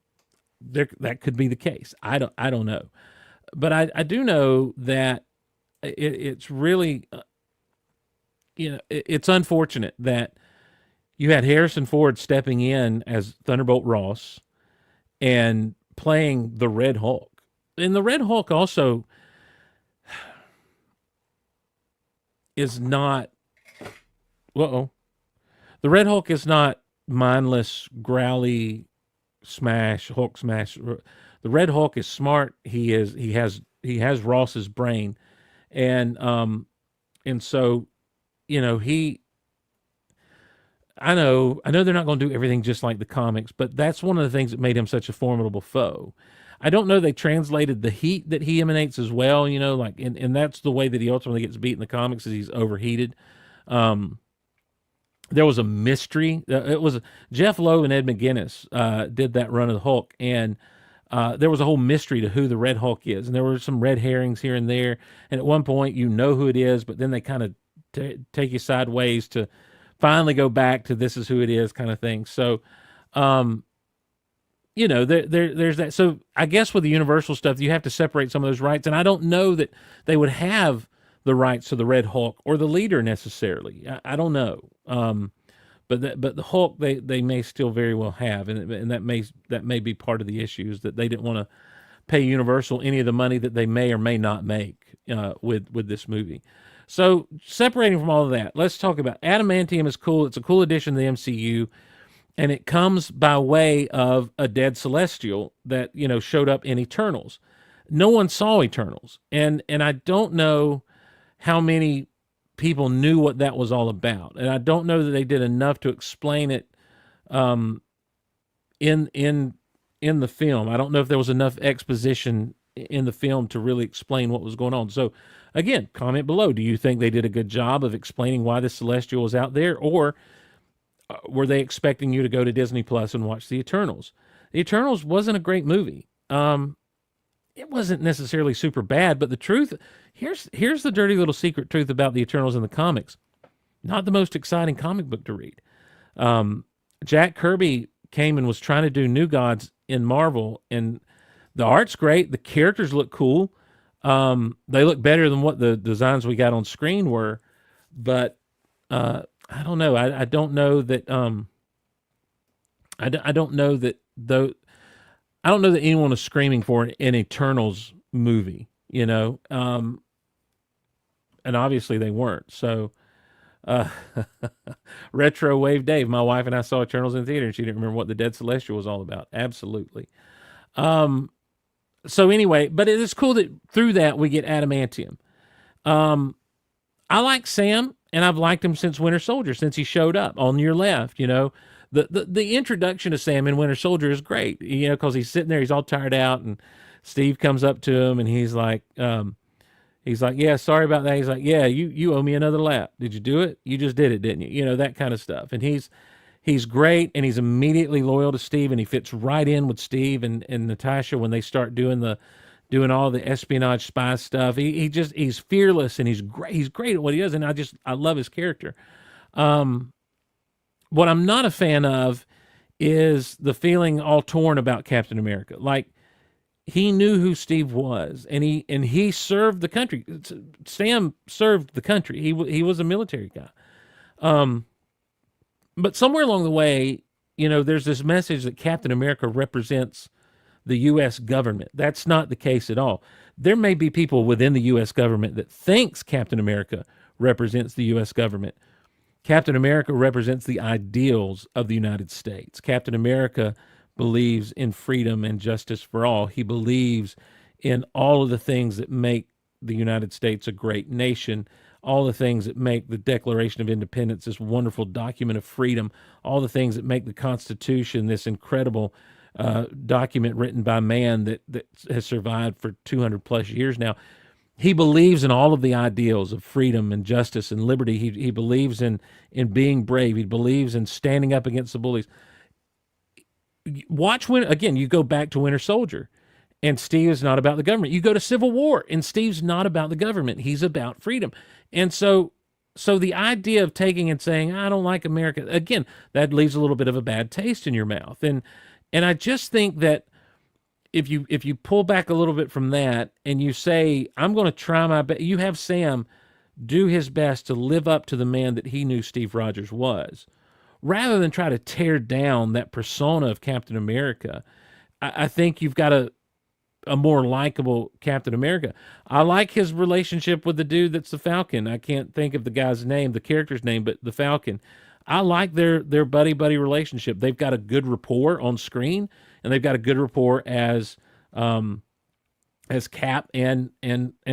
Speaker 1: That could be the case. I don't know, but I do know that it's really, it's unfortunate that you had Harrison Ford stepping in as Thunderbolt Ross and playing the Red Hulk. And the Red Hulk also is not, the Red Hulk is not mindless, growly, Hulk smash. The The Red Hulk is smart. He has Ross's brain, and so I know they're not going to do everything just like the comics, but that's one of the things that made him such a formidable foe. I don't know they translated the heat that he emanates as well, like, and that's the way that he ultimately gets beat in the comics, is he's overheated. There was a mystery. It was Jeff Lowe and Ed McGuinness did that run of the Hulk, and there was a whole mystery to who the Red Hulk is, and there were some red herrings here and there. And at one point, who it is, but then they kind of take you sideways to finally go back to this is who it is kind of thing. So, there's that. So I guess with the Universal stuff, you have to separate some of those rights, and I don't know that they would have the rights to the Red Hulk or the leader necessarily. I don't know. But the Hulk they may still very well have, and that may be part of the issues, that they didn't want to pay Universal any of the money that they may or may not make with this movie. So separating from all of that, let's talk about Adamantium. Is cool. It's a cool addition to the MCU, and it comes by way of a dead Celestial that showed up in Eternals. No one saw Eternals, and I don't know how many people knew what that was all about, and I don't know that they did enough to explain it in the film. I don't know if there was enough exposition in the film to really explain what was going on. So again, comment below. Do you think they did a good job of explaining why the Celestial was out there, or were they expecting you to go to Disney Plus and watch the Eternals? The Eternals wasn't a great movie. It wasn't necessarily super bad, but the truth, here's the dirty little secret truth about the Eternals in the comics. Not the most exciting comic book to read. Jack Kirby came and was trying to do New Gods in Marvel, and the art's great. The characters look cool. They look better than what the designs we got on screen were, but I don't know. I don't know that. I don't know that though. I don't know that anyone was screaming for an Eternals movie, and obviously they weren't. So, Retro Wave Dave, my wife and I saw Eternals in the theater, and she didn't remember what the Dead Celestial was all about. Absolutely. So anyway, but it is cool that through that we get Adamantium. I like Sam, and I've liked him since Winter Soldier, since he showed up on your left, The introduction of Sam in Winter Soldier is great, because he's sitting there, he's all tired out, and Steve comes up to him, and he's like, yeah, sorry about that. He's like, yeah, you owe me another lap. Did you do it? You just did it, didn't you? That kind of stuff. And he's great, and he's immediately loyal to Steve, and he fits right in with Steve and Natasha when they start doing all the espionage spy stuff. He's fearless, and he's great at what he does, and I love his character. What I'm not a fan of is the feeling all torn about Captain America. Like, he knew who Steve was, and he served the country. Sam served the country. He was a military guy. But somewhere along the way, there's this message that Captain America represents the U.S. government. That's not the case at all. There may be people within the U.S. government that thinks Captain America represents the U.S. government. Captain America represents the ideals of the United States. Captain America believes in freedom and justice for all. He believes in all of the things that make the United States a great nation, all the things that make the Declaration of Independence this wonderful document of freedom, all the things that make the Constitution this incredible document written by man that has survived for 200 plus years now. He believes in all of the ideals of freedom and justice and liberty. He believes in being brave. He believes in standing up against the bullies. Watch again, you go back to Winter Soldier, and Steve is not about the government. You go to Civil War, and Steve's not about the government. He's about freedom. And so the idea of taking and saying, I don't like America, again, that leaves a little bit of a bad taste in your mouth. And I just think that if you pull back a little bit from that and you say, I'm going to try my best, you have Sam do his best to live up to the man that he knew Steve Rogers was, rather than try to tear down that persona of Captain America. I think you've got a more likable Captain America. I like his relationship with the dude that's the Falcon. I can't think of the guy's name, the character's name, but the Falcon. I like their buddy-buddy relationship. They've got a good rapport on screen, and they've got a good rapport as as Cap and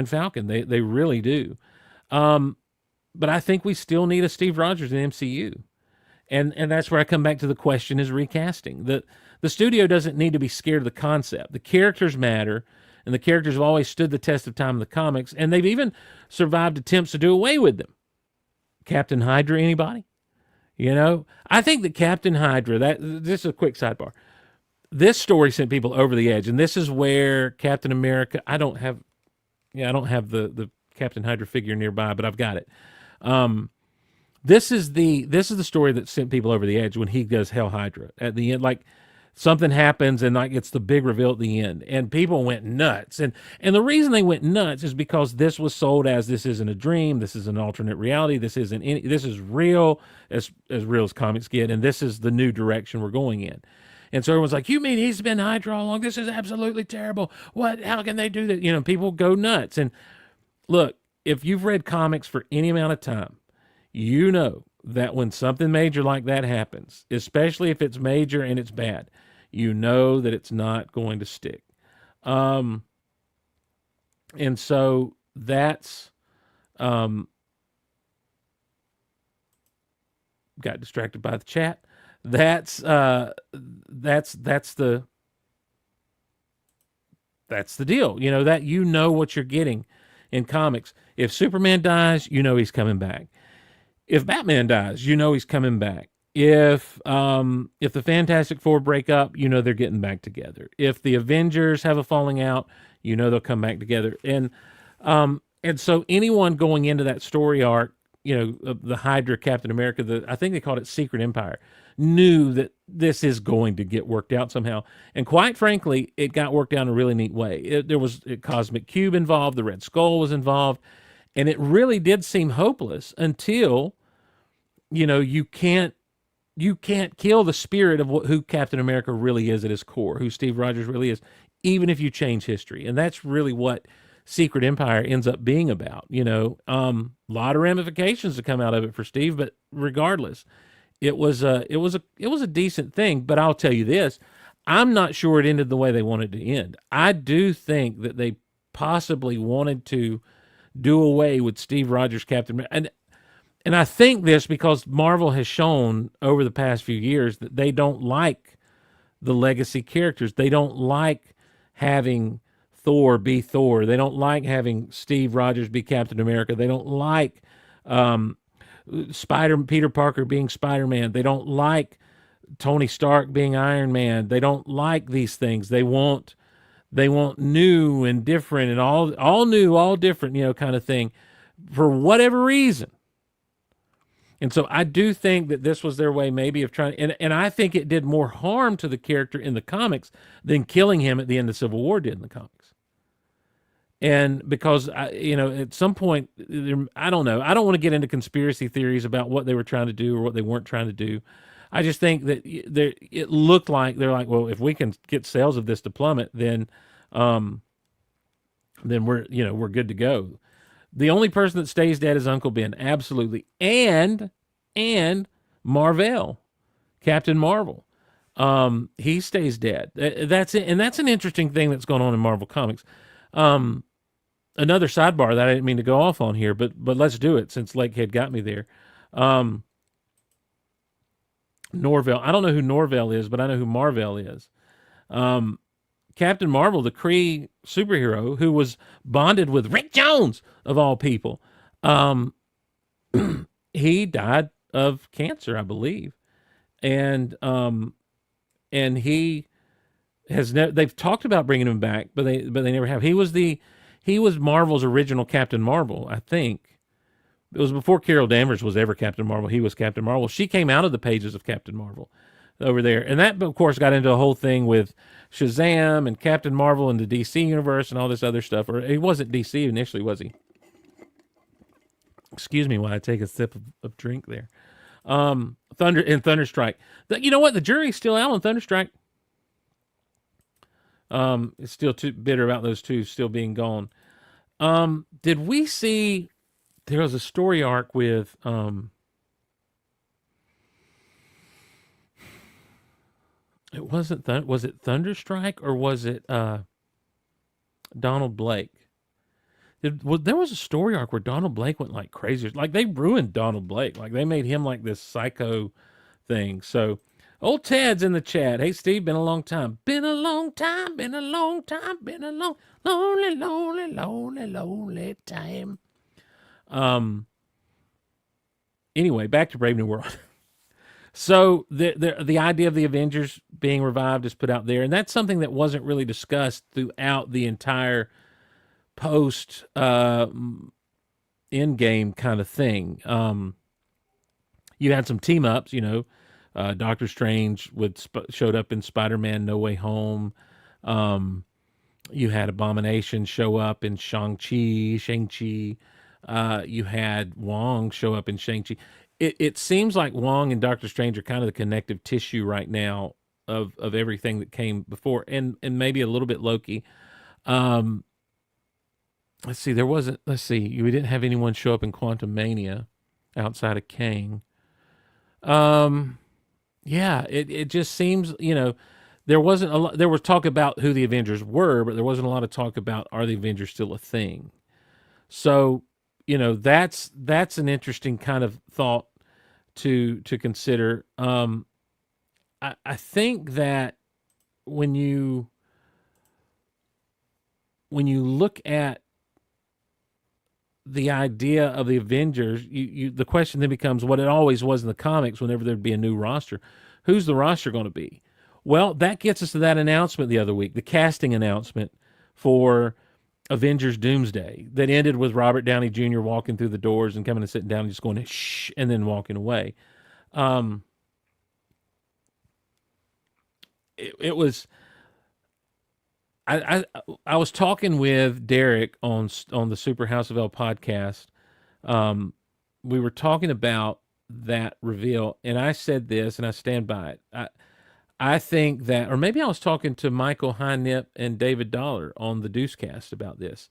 Speaker 1: Falcon. They really do. But I think we still need a Steve Rogers in MCU. And that's where I come back to the question is recasting. The studio doesn't need to be scared of the concept. The characters matter, and the characters have always stood the test of time in the comics, and they've even survived attempts to do away with them. Captain Hydra, anybody? I think that Captain Hydra, this is a quick sidebar. This story sent people over the edge, and this is where Captain America, I don't have the Captain Hydra figure nearby, but I've got it. This is the story that sent people over the edge when he does Hell Hydra at the end. Like something happens and like it's the big reveal at the end, and people went nuts. And the reason they went nuts is because this was sold as this isn't a dream, this is an alternate reality, this is real as real as comics get, and this is the new direction we're going in. And so everyone's like, "You mean he's been Hydra all along? This is absolutely terrible. What? How can they do that?" People go nuts. And look, if you've read comics for any amount of time, you know that when something major like that happens, especially if it's major and it's bad, you know that it's not going to stick. And so that's got distracted by the chat. That's the deal. That what you're getting in comics. If Superman dies, he's coming back. If Batman dies, he's coming back. If the Fantastic Four break up, they're getting back together. If the Avengers have a falling out, they'll come back together. And so anyone going into that story arc, the Hydra, Captain America, I think they called it Secret Empire, knew that this is going to get worked out somehow. And quite frankly, it got worked out in a really neat way. There was a Cosmic Cube involved, the Red Skull was involved, and it really did seem hopeless until, you can't kill the spirit of who Captain America really is at his core, who Steve Rogers really is, even if you change history. And that's really what Secret Empire ends up being about. A lot of ramifications to come out of it for Steve, but regardless, it was a decent thing. But I'll tell you this, I'm not sure it ended the way they wanted to end. I do think that they possibly wanted to do away with Steve Rogers Captain America. And I think this because Marvel has shown over the past few years that they don't like the legacy characters. They don't like having Thor be Thor. They don't like having Steve Rogers be Captain America. They don't like Peter Parker being Spider-Man. They don't like Tony Stark being Iron Man. They don't like these things. They want new and different and all new, all different, kind of thing for whatever reason. And so I do think that this was their way maybe of trying, and I think it did more harm to the character in the comics than killing him at the end of Civil War did in the comics. And because, at some point, I don't know. I don't want to get into conspiracy theories about what they were trying to do or what they weren't trying to do. I just think that it looked like they're like, well, if we can get sales of this to plummet, then we're good to go. The only person that stays dead is Uncle Ben, absolutely, and Marvel, Captain Marvel, he stays dead. That's it, and that's an interesting thing that's going on in Marvel Comics. Another sidebar that I didn't mean to go off on here, but let's do it since Lakehead got me there. Norvell, I don't know who Norvell is, but I know who Marvel is. Captain Marvel, the Kree superhero who was bonded with Rick Jones of all people, he died of cancer, I believe, and he has they've talked about bringing him back, but they never have. He was Marvel's original Captain Marvel, I think. It was before Carol Danvers was ever Captain Marvel. He was Captain Marvel. She came out of the pages of Captain Marvel over there. And that, of course, got into a whole thing with Shazam and Captain Marvel and the DC universe and all this other stuff. Or he wasn't DC initially, was he? Excuse me while I take a sip of drink there. Thunderstrike. You know what? The jury's still out on Thunderstrike. It's still too bitter about those two still being gone. Did we see... There was a story arc with it wasn't was it Thunderstrike or was it Donald Blake. There was a story arc where Donald Blake went like crazy. Like they ruined Donald Blake. Like they made him like this psycho thing. So old Ted's in the chat. Hey Steve, been a long time. Been a long time. Been a long time. Been a lonely, lonely, lonely, lonely time. Anyway, back to Brave New World. So the idea of the Avengers being revived is put out there, and that's something that wasn't really discussed throughout the entire post end game kind of thing. You had some team ups, Doctor Strange showed up in Spider-Man No Way Home. You had Abomination show up in Shang-Chi. You had Wong show up in Shang-Chi. It seems like Wong and Doctor Strange are kind of the connective tissue right now of everything that came before, and maybe a little bit Loki. Let's see, we didn't have anyone show up in Quantum Mania outside of Kang. Yeah, it just seems, there wasn't a lot, there was talk about who the Avengers were, but there wasn't a lot of talk about, are the Avengers still a thing? So, that's an interesting kind of thought to consider. I think that when you look at the idea of the Avengers, the question then becomes what it always was in the comics whenever there'd be a new roster. Who's the roster going to be? Well, that gets us to that announcement the other week, the casting announcement for Avengers Doomsday that ended with Robert Downey Jr. walking through the doors and coming and sitting down and just going, shh, and then walking away. It was... I was talking with Derek on the Super House of L podcast. We were talking about that reveal, and I said this, and I stand by it. I think that, or maybe I was talking to Michael Hynip and David Dollar on the Deucecast about this.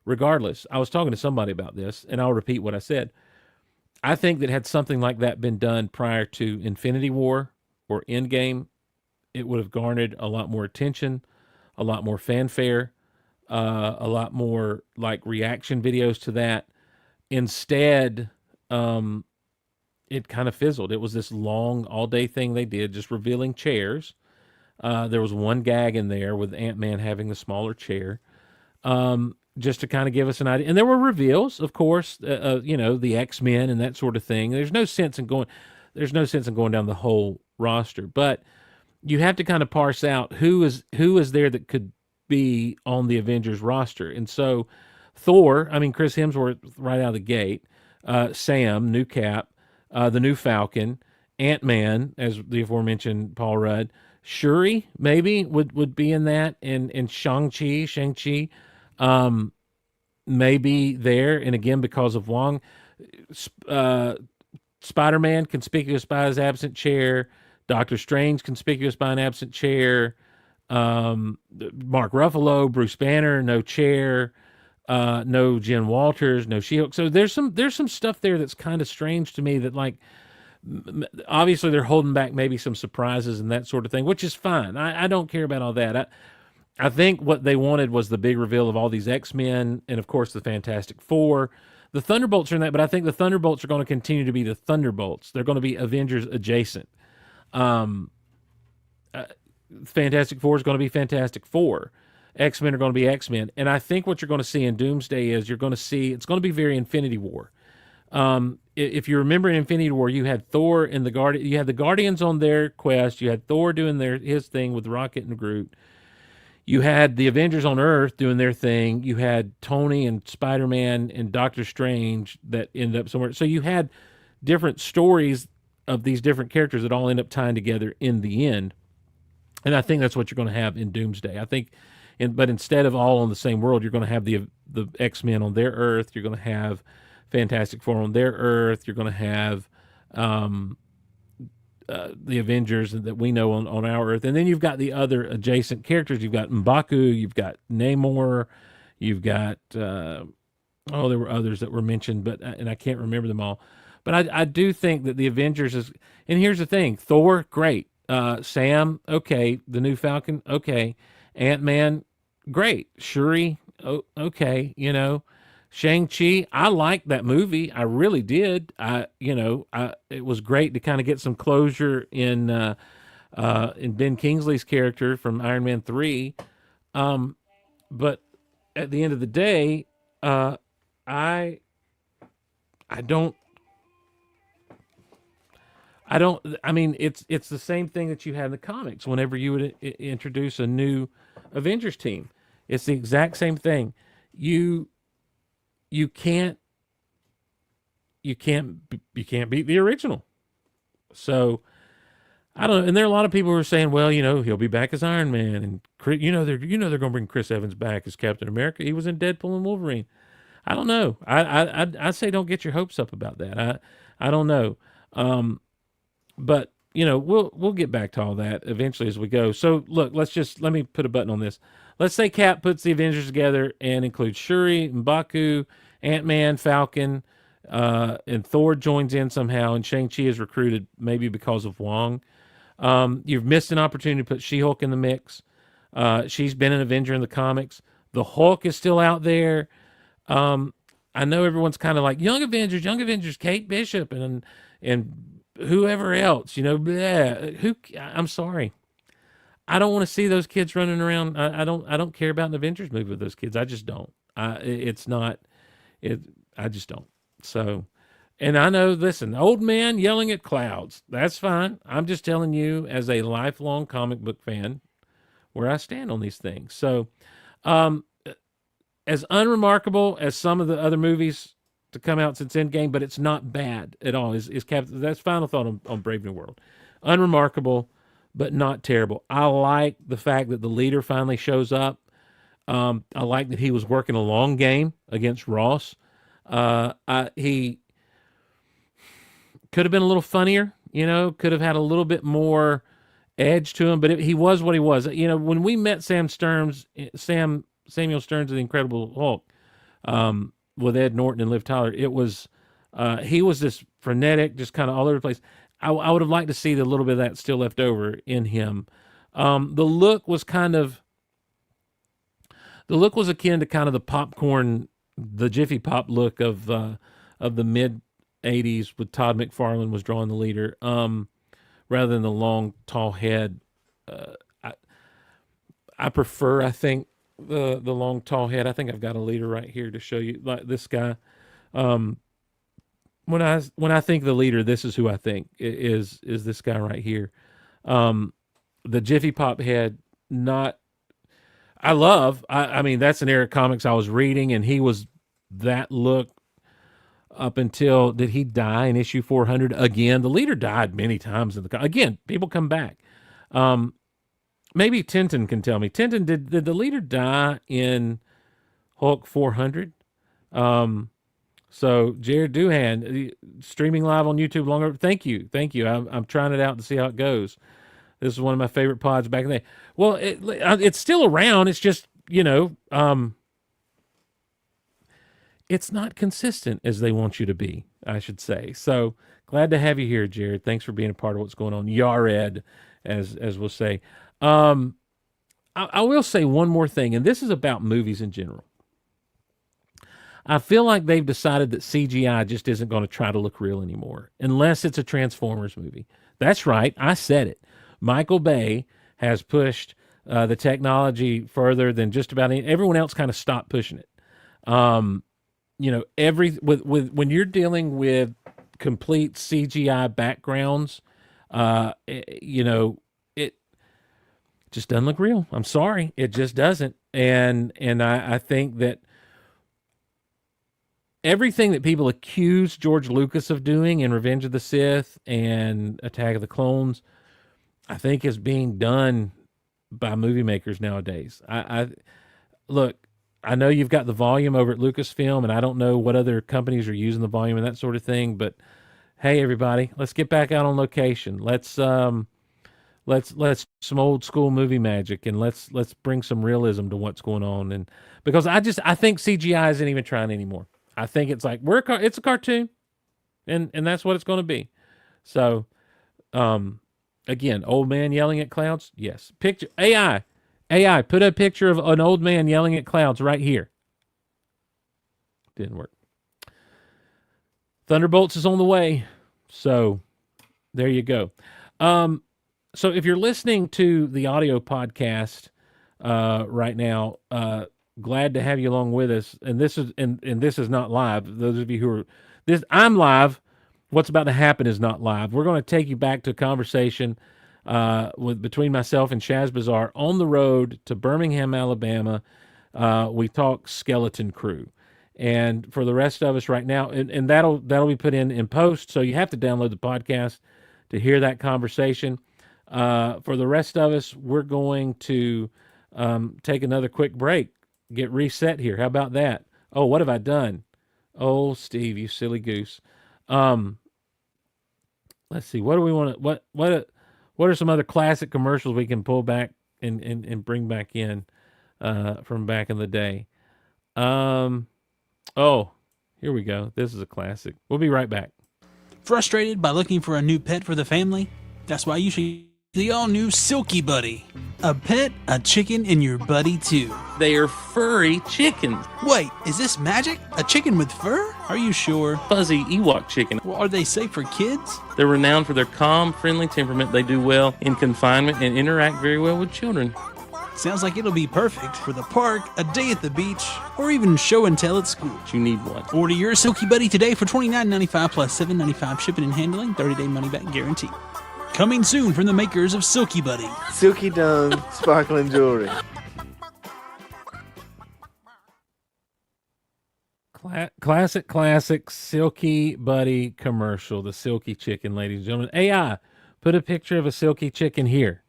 Speaker 1: Regardless, I was talking to somebody about this, and I'll repeat what I said. I think that had something like that been done prior to Infinity War or Endgame, it would have garnered a lot more attention, a lot more fanfare, a lot more like reaction videos to that. Instead, it kind of fizzled. It was this long all-day thing they did, just revealing chairs. There was one gag in there with Ant-Man having the smaller chair, just to kind of give us an idea. And there were reveals, of course, the X-Men and that sort of thing. There's no sense in going down the whole roster, but you have to kind of parse out who is there that could be on the Avengers roster. And so Thor, Chris Hemsworth right out of the gate, Sam, new Cap, the new Falcon, Ant-Man, as the aforementioned Paul Rudd, Shuri maybe would be in that, and Shang-Chi, maybe there. And again, because of Wong, Spider-Man, conspicuous by his absent chair, Doctor Strange, conspicuous by an absent chair, Mark Ruffalo, Bruce Banner, no chair, no Jen Walters, no She-Hulk. So there's some stuff there that's kind of strange to me that, like, obviously they're holding back maybe some surprises and that sort of thing, which is fine. I don't care about all that. I think what they wanted was the big reveal of all these X-Men and, of course, the Fantastic Four. The Thunderbolts are in that, but I think the Thunderbolts are going to continue to be the Thunderbolts. They're going to be Avengers adjacent. Fantastic Four is going to be Fantastic Four. X-Men are going to be X-Men. And I think what you're going to see in Doomsday is it's going to be very Infinity War. If you remember in Infinity War, you had Thor and you had the Guardians on their quest. You had Thor doing his thing with Rocket and Groot. You had the Avengers on Earth doing their thing. You had Tony and Spider-Man and Doctor Strange that ended up somewhere. So you had different stories of these different characters that all end up tying together in the end. And I think that's what you're going to have in Doomsday. I think, but instead of all on the same world, you're going to have the X-Men on their Earth. You're going to have Fantastic Four on their Earth. You're going to have the Avengers that we know on our Earth. And then you've got the other adjacent characters. You've got M'Baku. You've got Namor. You've got, there were others that were mentioned, and I can't remember them all. But I do think that the Avengers is, and here's the thing, Thor, great. Sam, okay. The new Falcon, okay. Ant-Man, great. Shuri, okay, Shang-Chi, I liked that movie. I really did. It was great to kind of get some closure in Ben Kingsley's character from Iron Man 3. But at the end of the day, uh, I I don't I mean, it's the same thing that you had in the comics. Whenever you would introduce a new Avengers team, it's the exact same thing. You you can't you can't beat the original. So I don't know. And there are a lot of people who are saying, well, he'll be back as Iron Man, and they're going to bring Chris Evans back as Captain America. He was in Deadpool and Wolverine. I don't know. I say don't get your hopes up about that. I don't know. But we'll get back to all that eventually as we go. So look, let me put a button on this. Let's say Cap puts the Avengers together and includes Shuri, M'Baku, Ant-Man, Falcon, and Thor joins in somehow, and Shang-Chi is recruited maybe because of Wong. You've missed an opportunity to put She-Hulk in the mix. She's been an Avenger in the comics. The Hulk is still out there. I know everyone's kind of like Young Avengers, Kate Bishop and whoever else, blah. I'm sorry. I don't want to see those kids running around. I don't care about an Avengers movie with those kids. I just don't. It's not it I just don't. So, and I know, listen, old man yelling at clouds. That's fine. I'm just telling you as a lifelong comic book fan where I stand on these things. So, um as unremarkable as some of the other movies to come out since Endgame, but it's not bad at all. Is Captain? That's final thought on Brave New World. Unremarkable, but not terrible. I like the fact that the leader finally shows up. I like that he was working a long game against Ross. He could have been a little funnier. Could have had a little bit more edge to him, but he was what he was. When we met Samuel Stearns of the Incredible Hulk, with Ed Norton and Liv Tyler, it was he was this frenetic, just kind of all over the place. I would have liked to see the little bit of that still left over in him. The look was akin to kind of the popcorn, the Jiffy Pop look of the mid '80s with Todd McFarlane was drawing the leader, rather than the long tall head. I prefer, I think, the long tall head. I think I've got a leader right here to show you, like this guy. When I think the leader, this is who I think is this guy right here. The Jiffy Pop head, not. I mean, that's an era of comics I was reading, and he was that look up until, did he die in issue 400 again? The leader died many times again. People come back. Maybe Tintin can tell me. Tintin, did the leader die in Hulk 400? So Jared Doohan, streaming live on YouTube longer. Thank you. I'm trying it out to see how it goes. This is one of my favorite pods back in the day. Well, it's still around. It's just, it's not consistent as they want you to be, I should say. So glad to have you here, Jared. Thanks for being a part of what's going on. Yared, as we'll say. I will say one more thing, and this is about movies in general. I feel like they've decided that CGI just isn't going to try to look real anymore, unless it's a Transformers movie. That's right. I said it. Michael Bay has pushed the technology further than just about everyone else. Kind of stopped pushing it. When you're dealing with complete CGI backgrounds, it just doesn't look real. I'm sorry, it just doesn't. And I think that everything that people accuse George Lucas of doing in Revenge of the Sith and Attack of the Clones, I think is being done by movie makers nowadays. I look, I know you've got the volume over at Lucasfilm, and I don't know what other companies are using the volume and that sort of thing, but hey, everybody, let's get back out on location. Let's some old school movie magic, and let's bring some realism to what's going on. And because I think CGI isn't even trying anymore. I think it's like it's a cartoon, and that's what it's going to be. So, again, old man yelling at clouds. Yes, picture AI AI, put a picture of an old man yelling at clouds right here. Didn't work. Thunderbolts is on the way. So there you go. So if you're listening to the audio podcast right now, glad to have you along with us. And this is and this is not live. Those of you who are I'm live. What's about to happen is not live. We're going to take you back to a conversation between myself and Shaz Bazaar on the road to Birmingham, Alabama. We talk Skeleton Crew. And for the rest of us right now, and that'll be put in post, so you have to download the podcast to hear that conversation. For the rest of us, we're going to take another quick break, get reset here. How about that? Oh, what have I done? Oh, Steve, you silly goose. Let's see. What do we want to? What are some other classic commercials we can pull back and bring back in from back in the day? Oh, here we go. This is a classic. We'll be right back.
Speaker 2: Frustrated by looking for a new pet for the family? That's why you should the all-new Silky Buddy. A pet, a chicken, and your buddy too.
Speaker 1: They are furry chickens.
Speaker 2: Wait, is this magic? A chicken with fur? Are you sure?
Speaker 1: Fuzzy Ewok chicken.
Speaker 2: Well, are they safe for kids?
Speaker 1: They're renowned for their calm, friendly temperament. They do well in confinement and interact very well with children.
Speaker 2: Sounds like it'll be perfect for the park, a day at the beach, or even show and tell at school.
Speaker 1: You need one.
Speaker 2: Order your Silky Buddy today for $29.95 plus $7.95 shipping and handling, 30-day money-back guarantee. Coming soon from the makers of Silky Buddy.
Speaker 7: Silky Dome sparkling jewelry.
Speaker 1: Classic Silky Buddy commercial. The Silky Chicken, ladies and gentlemen. AI, put a picture of a Silky Chicken here.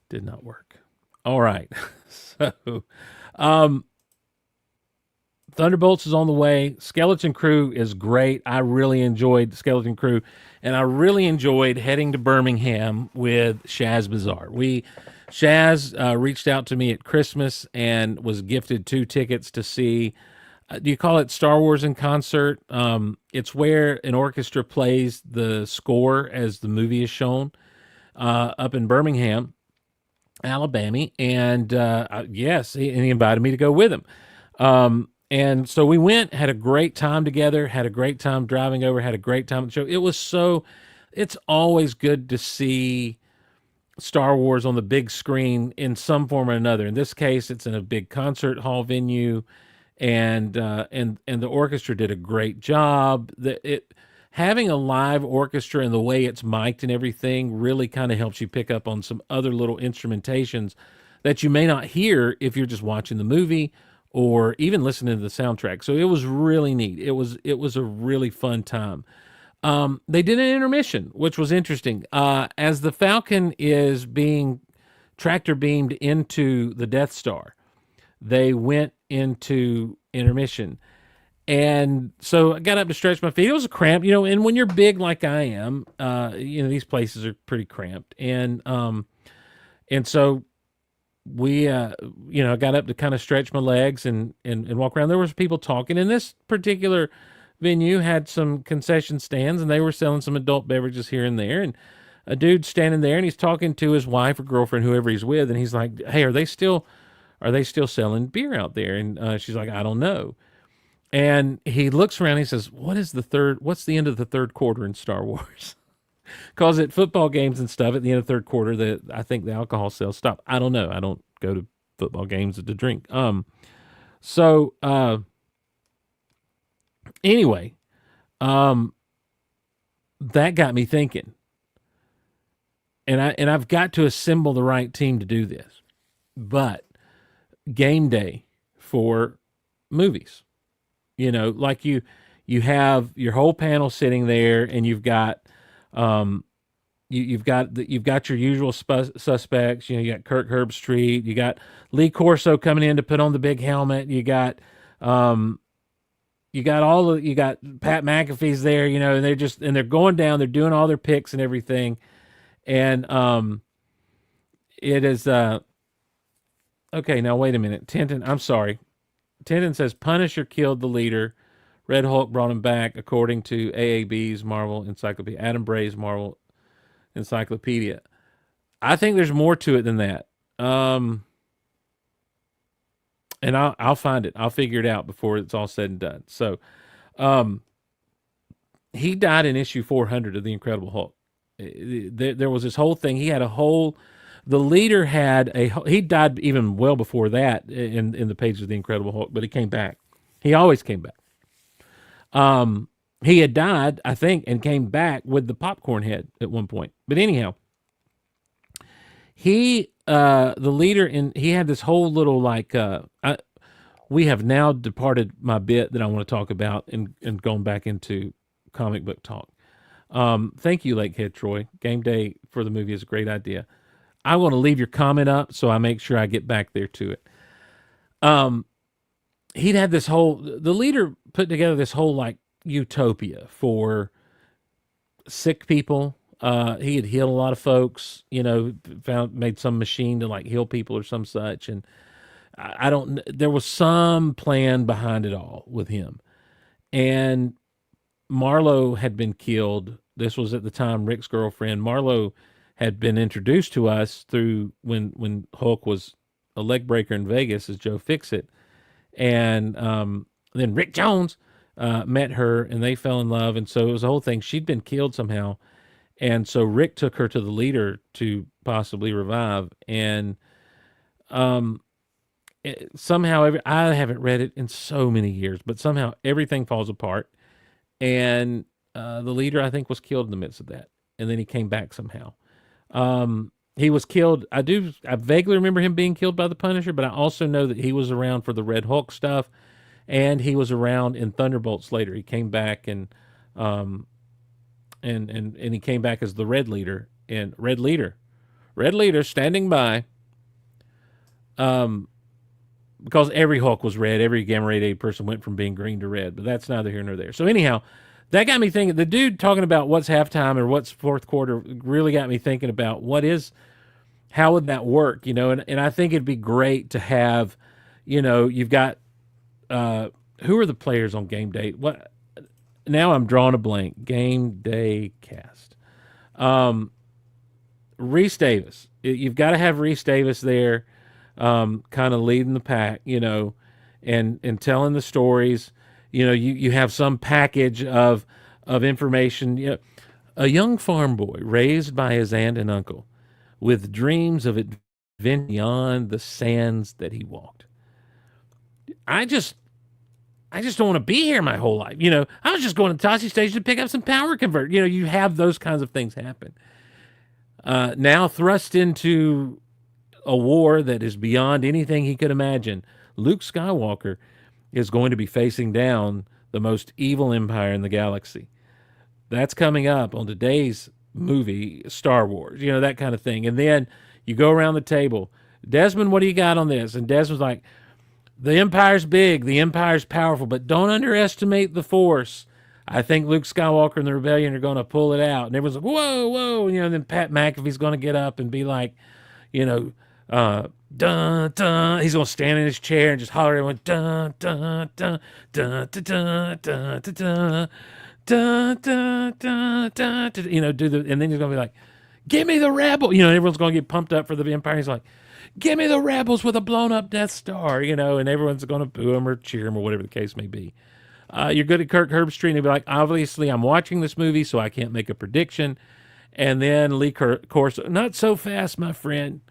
Speaker 1: Did not work. All right. So, Thunderbolts is on the way. Skeleton Crew is great. I really enjoyed Skeleton Crew, and I really enjoyed heading to Birmingham with Shaz Bazaar. Shaz reached out to me at Christmas and was gifted 2 tickets to see, do you call it Star Wars in concert? It's where an orchestra plays the score as the movie is shown up in Birmingham, Alabama, and yes, he invited me to go with him. And so we went, had a great time together, had a great time driving over, had a great time at the show. It's always good to see Star Wars on the big screen in some form or another. In this case, it's in a big concert hall venue, and the orchestra did a great job. Having a live orchestra and the way it's mic'd and everything really kind of helps you pick up on some other little instrumentations that you may not hear if you're just watching the movie or even listening to the soundtrack. So it was really neat. It was a really fun time. They did an intermission, which was interesting. As the Falcon is being tractor beamed into the Death Star, they went into intermission. And so I got up to stretch my feet. It was a cramp, and when you're big like I am, these places are pretty cramped. And so we, I got up to kind of stretch my legs and walk around. There was people talking, and this particular venue had some concession stands, and they were selling some adult beverages here and there. And a dude's standing there, and he's talking to his wife or girlfriend, whoever he's with, and he's like, "Hey, are they still selling beer out there?" And she's like, "I don't know." And he looks around and he says, what's the end of the third quarter in Star Wars? Because at football games and stuff, at the end of the third quarter, I think the alcohol sales stop. I don't know. I don't go to football games to drink. Anyway, that got me thinking. And I've got to assemble the right team to do this. But game day for movies. Like you have your whole panel sitting there, and you've got you've got your usual suspects. You got Kirk Herbstreit, you got Lee Corso coming in to put on the big helmet. You got Pat McAfee's there, and they're going down. They're doing all their picks and everything, and it is okay. Now wait a minute, Tintin. I'm sorry. Tintin says Punisher killed the leader. Red Hulk brought him back, according to AAB's Marvel Encyclopedia, Adam Bray's Marvel Encyclopedia. I think there's more to it than that. And I'll find it. I'll figure it out before it's all said and done. So, um, he died in issue 400 of the Incredible Hulk. There was this whole thing. He had a whole. The leader had a. He died even well before that in the pages of the Incredible Hulk, but he came back. He always came back. He had died, I think, and came back with the popcorn head at one point. But anyhow, the leader, and he had this whole little we have now departed my bit that I want to talk about and going back into comic book talk. Thank you, Lakehead Troy. Game day for the movie is a great idea. I want to leave your comment up so I make sure I get back there to it. He'd had the leader put together this whole utopia for sick people. He had healed a lot of folks, made some machine to heal people or some such. And I don't, there was some plan behind it all with him. And Marlo had been killed. This was at the time Rick's girlfriend. Marlo had been introduced to us through when Hulk was a leg breaker in Vegas as Joe Fixit. And then Rick Jones met her and they fell in love. And so it was a whole thing. She'd been killed somehow. And so Rick took her to the leader to possibly revive. And somehow, I haven't read it in so many years, but somehow everything falls apart. And the leader, I think, was killed in the midst of that. And then he came back somehow. He was killed. I vaguely remember him being killed by the Punisher, but I also know that he was around for the Red Hulk stuff, and he was around in Thunderbolts later. He came back and he came back as the Red Leader and Red Leader standing by. Because every Hulk was red, every gamma radiated person went from being green to red, but that's neither here nor there. So anyhow, that got me thinking. The dude talking about what's halftime or what's fourth quarter really got me thinking about how would that work, and I think it'd be great to have, you've got, who are the players on game day? What? Now I'm drawing a blank. Game day cast. Rhys Davis. You've got to have Rhys Davis there, kind of leading the pack, and telling the stories. You have some package of information. A young farm boy raised by his aunt and uncle with dreams of adventure beyond the sands that he walked. I just don't want to be here my whole life. I was just going to Tashi Station to pick up some power convert. You have those kinds of things happen. Now thrust into a war that is beyond anything he could imagine, Luke Skywalker is going to be facing down the most evil empire in the galaxy. That's coming up on today's movie, Star Wars, that kind of thing. And then you go around the table. Desmond, what do you got on this? And Desmond's like, the Empire's big, the Empire's powerful, but don't underestimate the Force. I think Luke Skywalker and the Rebellion are going to pull it out. And everyone's like, whoa, whoa. And then Pat McAfee's going to get up and be like, dun, dun. He's going to stand in his chair and just holler at everyone, dun, dun, dun, dun, dun, dun, dun, dun, dun. Dun, dun, dun, dun, dun, and then he's going to be like, give me the rebel. Everyone's going to get pumped up for the Empire. He's like, give me the rebels with a blown up Death Star, and everyone's going to boo him or cheer him or whatever the case may be. You're good at Kirk Herbstreit, and he'll be like, obviously I'm watching this movie, so I can't make a prediction. And then Lee Corso, not so fast, my friend.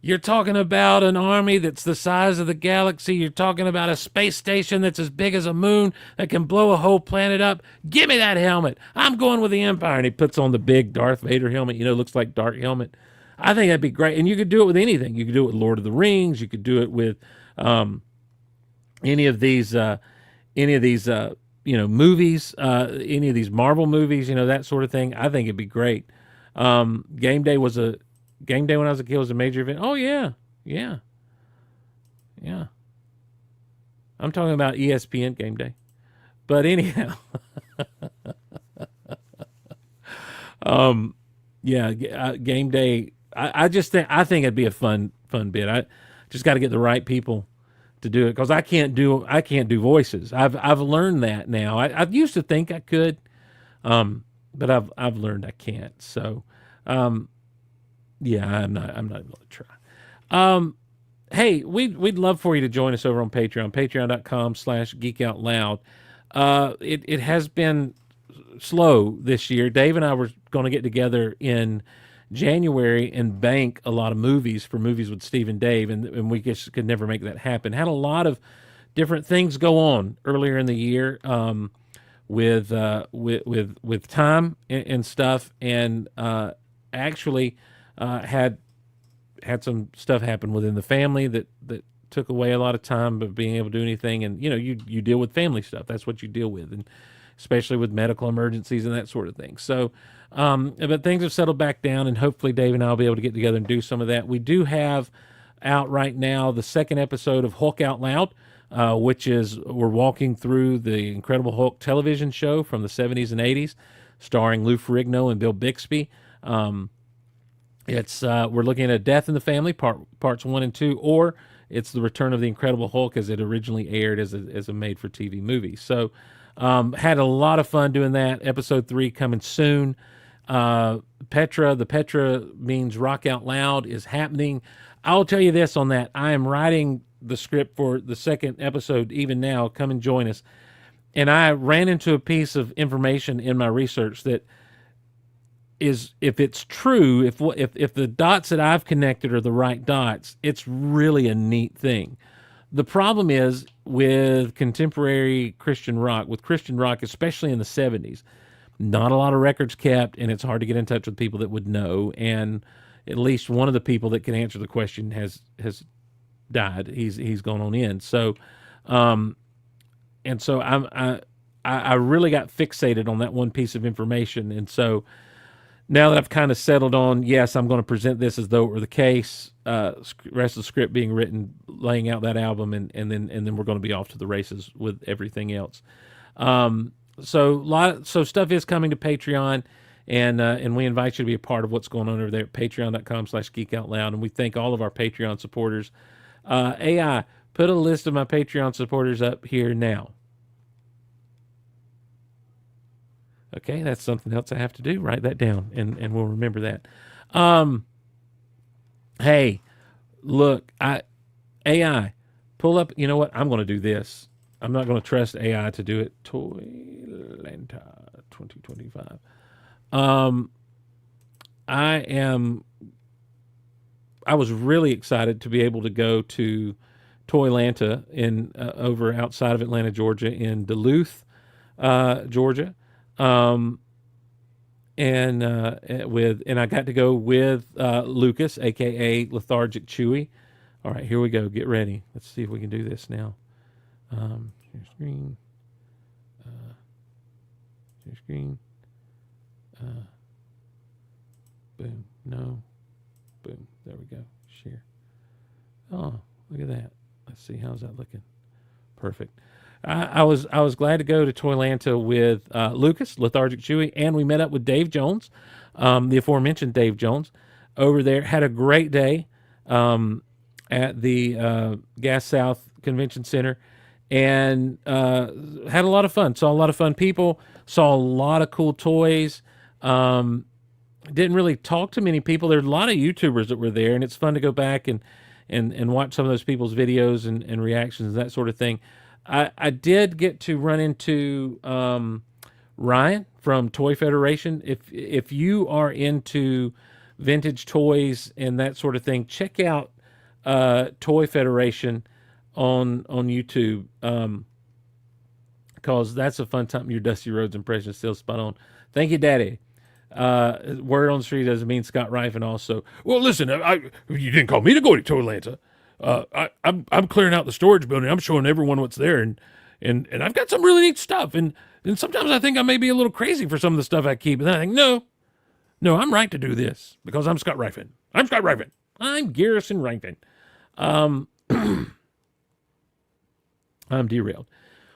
Speaker 1: You're talking about an army that's the size of the galaxy. You're talking about a space station that's as big as a moon that can blow a whole planet up. Give me that helmet. I'm going with the Empire. And he puts on the big Darth Vader helmet, looks like Dark helmet. I think that'd be great. And you could do it with anything. You could do it with Lord of the Rings. You could do it with any of these movies, any of these Marvel movies, that sort of thing. I think it'd be great. Game day when I was a kid was a major event. Oh yeah. I'm talking about ESPN game day. But anyhow, game day. I think it'd be a fun bit. I just got to get the right people to do it because I can't do voices. I've learned that now. I used to think I could, but I've learned I can't. So, Yeah, I'm not even going to try. Hey, we'd love for you to join us over on Patreon, patreon.com/geekoutloud. It has been slow this year. Dave and I were going to get together in January and bank a lot of movies for Movies with Steve and Dave, and we just could never make that happen. Had a lot of different things go on earlier in the year, with time and stuff, and actually had some stuff happen within the family that took away a lot of time of being able to do anything. And you deal with family stuff. That's what you deal with, and especially with medical emergencies and that sort of thing. So, but things have settled back down, and hopefully Dave and I will be able to get together and do some of that. We do have out right now the second episode of Hulk Out Loud, which is we're walking through the Incredible Hulk television show from the 70s and 80s, starring Lou Ferrigno and Bill Bixby. It's we're looking at Death in the Family parts 1 and 2, or it's the Return of the Incredible Hulk as it originally aired as a made-for-TV movie. So had a lot of fun doing that. Episode 3 coming soon. The Petra means Rock Out Loud is happening. I'll tell you this on that. I am writing the script for the second episode even now. Come and join us. And I ran into a piece of information in my research that is, if it's true, if the dots that I've connected are the right dots, it's really a neat thing. The problem is with contemporary Christian rock, especially in the 70s, not a lot of records kept, and it's hard to get in touch with people that would know. And at least one of the people that can answer the question has died. He's gone on in. So, and so I really got fixated on that one piece of information. And so now that I've kind of settled on, yes, I'm going to present this as though it were the case, rest of the script being written, laying out that album, and then we're going to be off to the races with everything else. So stuff is coming to Patreon, and we invite you to be a part of what's going on over there at patreon.com/geekoutloud. And we thank all of our Patreon supporters. AI, put a list of my Patreon supporters up here now. Okay, that's something else I have to do. Write that down, and we'll remember that. Hey, look, AI, pull up. You know what? I'm going to do this. I'm not going to trust AI to do it. Toylanta 2025. I was really excited to be able to go to Toylanta in over outside of Atlanta, Georgia, in Duluth, Georgia. And I got to go with Lucas, aka Lethargic Chewy. All right, here we go. Get ready. Let's see if we can do this now. Share screen. Share screen. Boom. No. Boom. There we go. Share. Oh, look at that. Let's see. How's that looking? Perfect. I was glad to go to Toylanta with Lucas, Lethargic Chewy, and we met up with Dave Jones, the aforementioned Dave Jones, over there. Had a great day at the Gas South Convention Center, and had a lot of fun. Saw a lot of fun people. Saw a lot of cool toys. Didn't really talk to many people. There's a lot of YouTubers that were there, and it's fun to go back and watch some of those people's videos and reactions, that sort of thing. I did get to run into Ryan from Toy Federation. If you are into vintage toys and that sort of thing, check out Toy Federation on YouTube, because that's a fun time. Your Dusty Rhodes impression is still spot on. Thank you, Daddy. Word on the street doesn't mean Scott Rifen also. Well, listen, you didn't call me to go to Toylanta. I'm clearing out the storage building. I'm showing everyone what's there, and I've got some really neat stuff. And sometimes I think I may be a little crazy for some of the stuff I keep. And then I think, no, I'm right to do this because I'm Scott Rifen. I'm Scott Rifen. I'm Garrison Rifen. I'm derailed.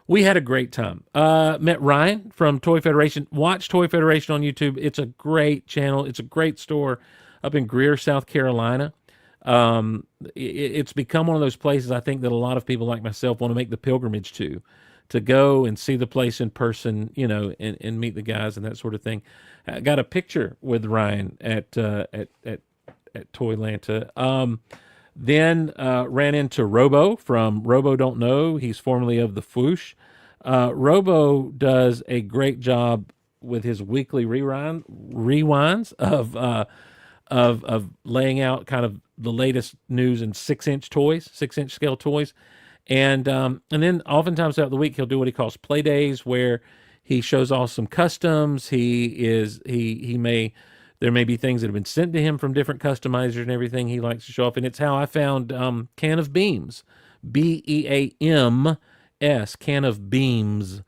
Speaker 1: We had a great time. Met Ryan from Toy Federation. Watch Toy Federation on YouTube. It's a great channel. It's a great store up in Greer, South Carolina. It's become one of those places I think that a lot of people like myself want to make the pilgrimage to go and see the place in person, and meet the guys and that sort of thing. I got a picture with Ryan at at Toylanta. Then ran into Robo from Robo Don't Know. He's formerly of the Foosh. Robo does a great job with his weekly rewinds of laying out kind of the latest news in 6-inch toys, 6-inch scale toys, and then oftentimes throughout the week he'll do what he calls play days, where he shows off some customs. There may be things that have been sent to him from different customizers and everything he likes to show off. And it's how I found Can of Beams, Beams, Can of Beams,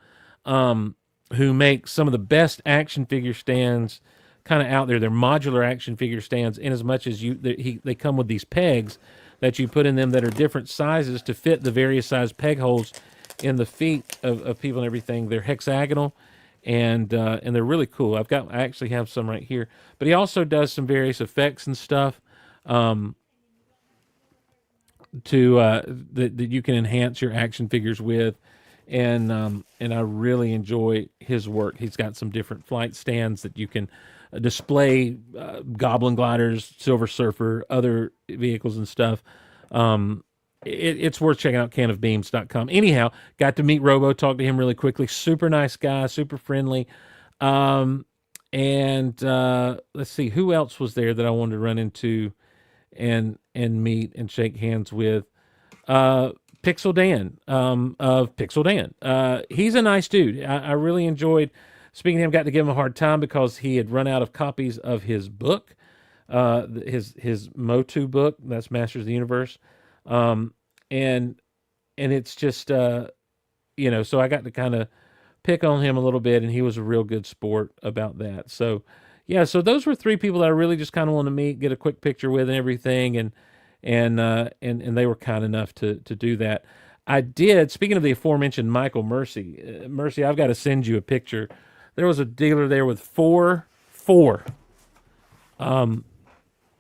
Speaker 1: who make some of the best action figure stands kind of out there. They're modular action figure stands, in as much as they come with these pegs that you put in them that are different sizes to fit the various size peg holes in the feet of people and everything. They're hexagonal. And they're really cool. I actually have some right here. But he also does some various effects and stuff that you can enhance your action figures with, and I really enjoy his work. He's got some different flight stands that you can display Goblin gliders, Silver Surfer, other vehicles and stuff. It's worth checking out, canofbeams.com. Anyhow, got to meet Robo, talk to him really quickly. Super nice guy, super friendly. And let's see, who else was there that I wanted to run into and meet and shake hands with? Pixel Dan of Pixel Dan. He's a nice dude. I really enjoyed speaking to him. Got to give him a hard time because he had run out of copies of his book, his Motu book. That's Masters of the Universe. And it's just, so I got to kind of pick on him a little bit, and he was a real good sport about that. So, yeah, so those were 3 people that I really just kind of wanted to meet, get a quick picture with and everything. And they were kind enough to do that. I did, speaking of the aforementioned Michael Mercy, I've got to send you a picture. There was a dealer there with four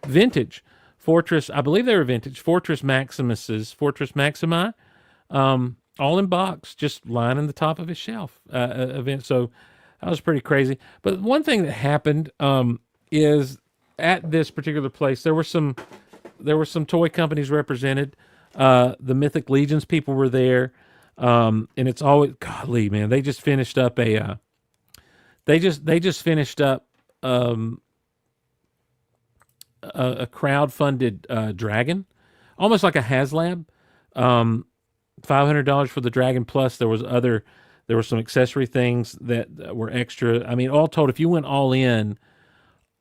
Speaker 1: vintage Fortress, I believe they were vintage, Fortress Maximi, all in box, just lining the top of his shelf event. So that was pretty crazy. But one thing that happened is at this particular place, there were some toy companies represented. The Mythic Legions people were there. And it's always, golly, man, they just finished up a crowd-funded dragon, almost like a HasLab. $500 for the dragon, plus there were some accessory things that were extra. I mean, all told, if you went all in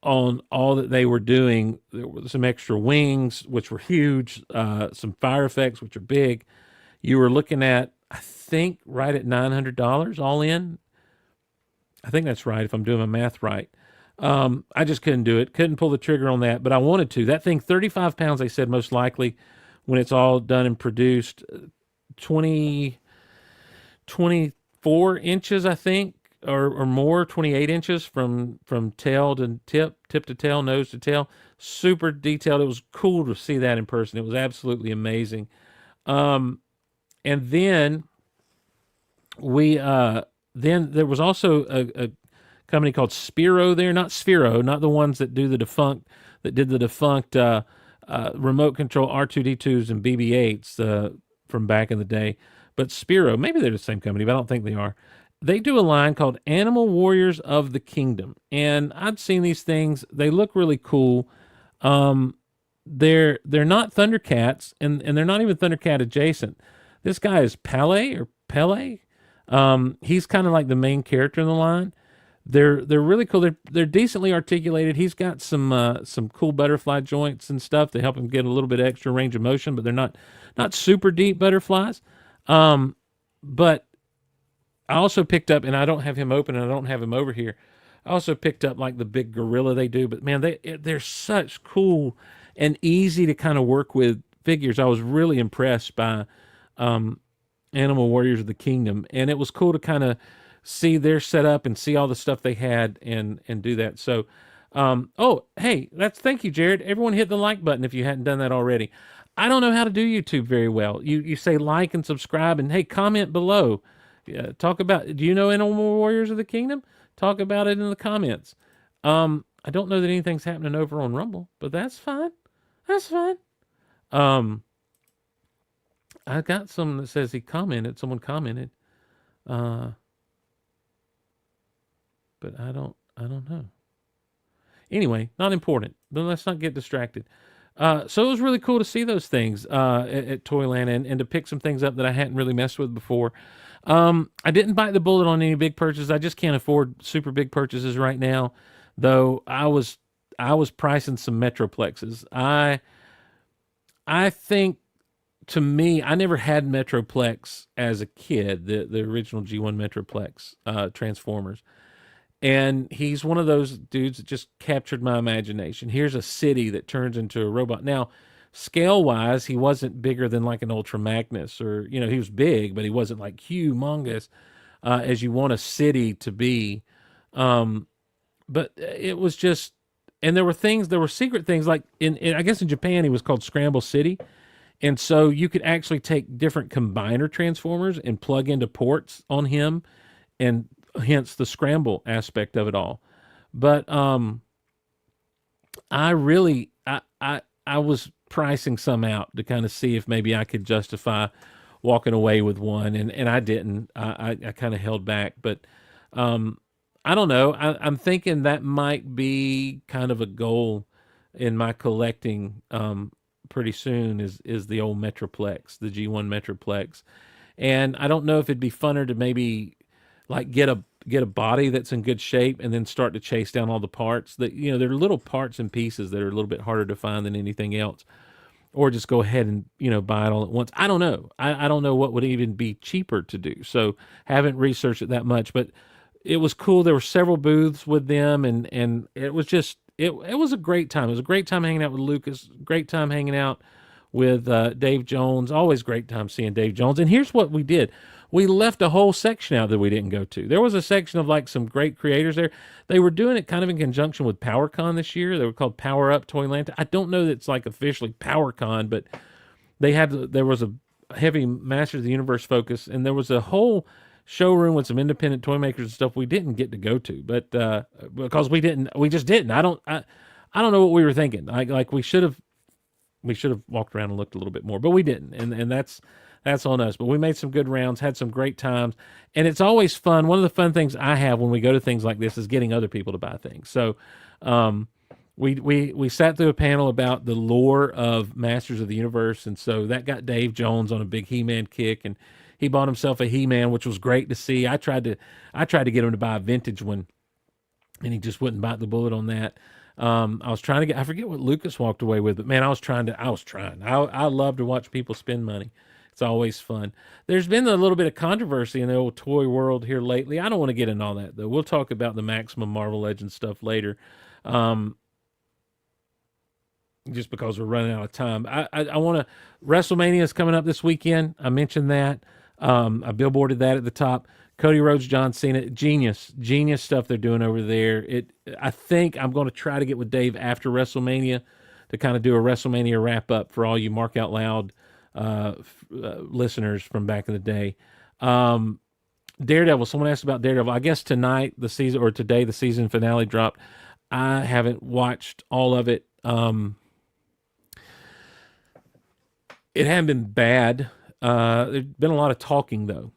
Speaker 1: on all that they were doing, there were some extra wings, which were huge, some fire effects, which are big. You were looking at, I think, right at $900 all in. I think that's right, if I'm doing my math right. I just couldn't do it. Couldn't pull the trigger on that, but I wanted to. That thing, 35 pounds, they said, most likely, when it's all done and produced, 24 inches, I think, or more, 28 inches from tail to tip to tail, nose to tail. Super detailed. It was cool to see that in person. It was absolutely amazing. And then then there was also a company called Spiro there, not Sphero, not the ones that did the defunct remote control R2D2s and BB-8s from back in the day, but Spiro, maybe they're the same company, but I don't think they are. They do a line called Animal Warriors of the Kingdom, and I'd seen these things. They look really cool. They're not Thundercats, and they're not even Thundercat adjacent. This guy is Pele. He's kind of like the main character in the line. They're really cool. They're decently articulated. He's got some cool butterfly joints and stuff to help him get a little bit extra range of motion, but they're not super deep butterflies. But I also picked up, and I don't have him open, and I don't have him over here. I also picked up like the big gorilla they do, but man, they're such cool and easy to kind of work with figures. I was really impressed by Animal Warriors of the Kingdom, and it was cool to kind of see their setup and see all the stuff they had and do that. So, thank you, Jared. Everyone hit the like button if you hadn't done that already. I don't know how to do YouTube very well. You say like and subscribe, and hey, comment below. Talk about, do you know Animal Warriors of the Kingdom? Talk about it in the comments. I don't know that anything's happening over on Rumble, but that's fine. That's fine. Um, I got some that says someone commented, uh, but I don't know. Anyway, not important. Then let's not get distracted. So it was really cool to see those things at Toyland and to pick some things up that I hadn't really messed with before. I didn't bite the bullet on any big purchases. I just can't afford super big purchases right now, though I was pricing some Metroplexes. I think, to me, I never had Metroplex as a kid, the original G1 Metroplex Transformers. And he's one of those dudes that just captured my imagination. Here's a city that turns into a robot. Now, scale-wise, he wasn't bigger than like an Ultra Magnus, or, he was big, but he wasn't like humongous as you want a city to be. But it was just, and there were secret things, like I guess in Japan he was called Scramble City. And so you could actually take different combiner transformers and plug into ports on him, and hence the scramble aspect of it all. But I was pricing some out to kind of see if maybe I could justify walking away with one, and I didn't. I kind of held back, but I don't know. I'm thinking that might be kind of a goal in my collecting pretty soon is the old Metroplex, the G1 Metroplex. And I don't know if it'd be funner to maybe like get a body that's in good shape and then start to chase down all the parts that, there are little parts and pieces that are a little bit harder to find than anything else, or just go ahead and, buy it all at once. I don't know. I don't know what would even be cheaper to do. So haven't researched it that much, but it was cool. There were several booths with them, and it was just, it was a great time. It was a great time hanging out with Lucas, great time hanging out with Dave Jones. Always great time seeing Dave Jones. And here's what we did. We left a whole section out that we didn't go to. There was a section of like some great creators there. They were doing it kind of in conjunction with PowerCon this year. They were called Power Up Toyland. I don't know that it's like officially PowerCon, but there was a heavy Masters of the Universe focus, and there was a whole showroom with some independent toy makers and stuff we didn't get to go to, but because we just didn't. I don't know what we were thinking. Like we should have walked around and looked a little bit more, but we didn't, and that's on us. But we made some good rounds, had some great times, and it's always fun. One of the fun things I have when we go to things like this is getting other people to buy things. So we sat through a panel about the lore of Masters of the Universe, and so that got Dave Jones on a big He-Man kick, and he bought himself a He-Man, which was great to see. I tried to get him to buy a vintage one, and he just wouldn't bite the bullet on that. I was trying to get, I forget what Lucas walked away with, but man, I was trying. I love to watch people spend money. It's always fun. There's been a little bit of controversy in the old toy world here lately. I don't want to get into all that, though. We'll talk about the Maximum Marvel Legends stuff later. Just because we're running out of time. I want to, WrestleMania is coming up this weekend. I mentioned that. I billboarded that at the top. Cody Rhodes, John Cena, genius stuff they're doing over there. I think I'm going to try to get with Dave after WrestleMania to kind of do a WrestleMania wrap up for all you Mark Out Loud listeners from back in the day. Daredevil. Someone asked about Daredevil. I guess today the season finale dropped. I haven't watched all of it. It hadn't been bad. There's been a lot of talking, though.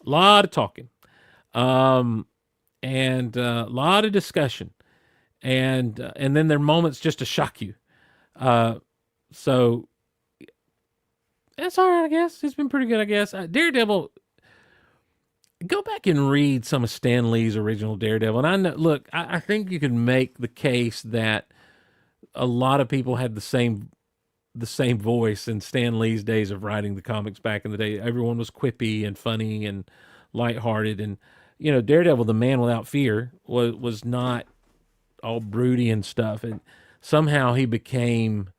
Speaker 1: A lot of talking. And a lot of discussion. And then there are moments just to shock you. So that's all right, I guess. It's been pretty good, I guess. Daredevil, go back and read some of Stan Lee's original Daredevil. And I know, look, I think you can make the case that a lot of people had the same voice in Stan Lee's days of writing the comics back in the day. Everyone was quippy and funny and lighthearted. And, Daredevil, the man without fear, was not all broody and stuff. And somehow he became,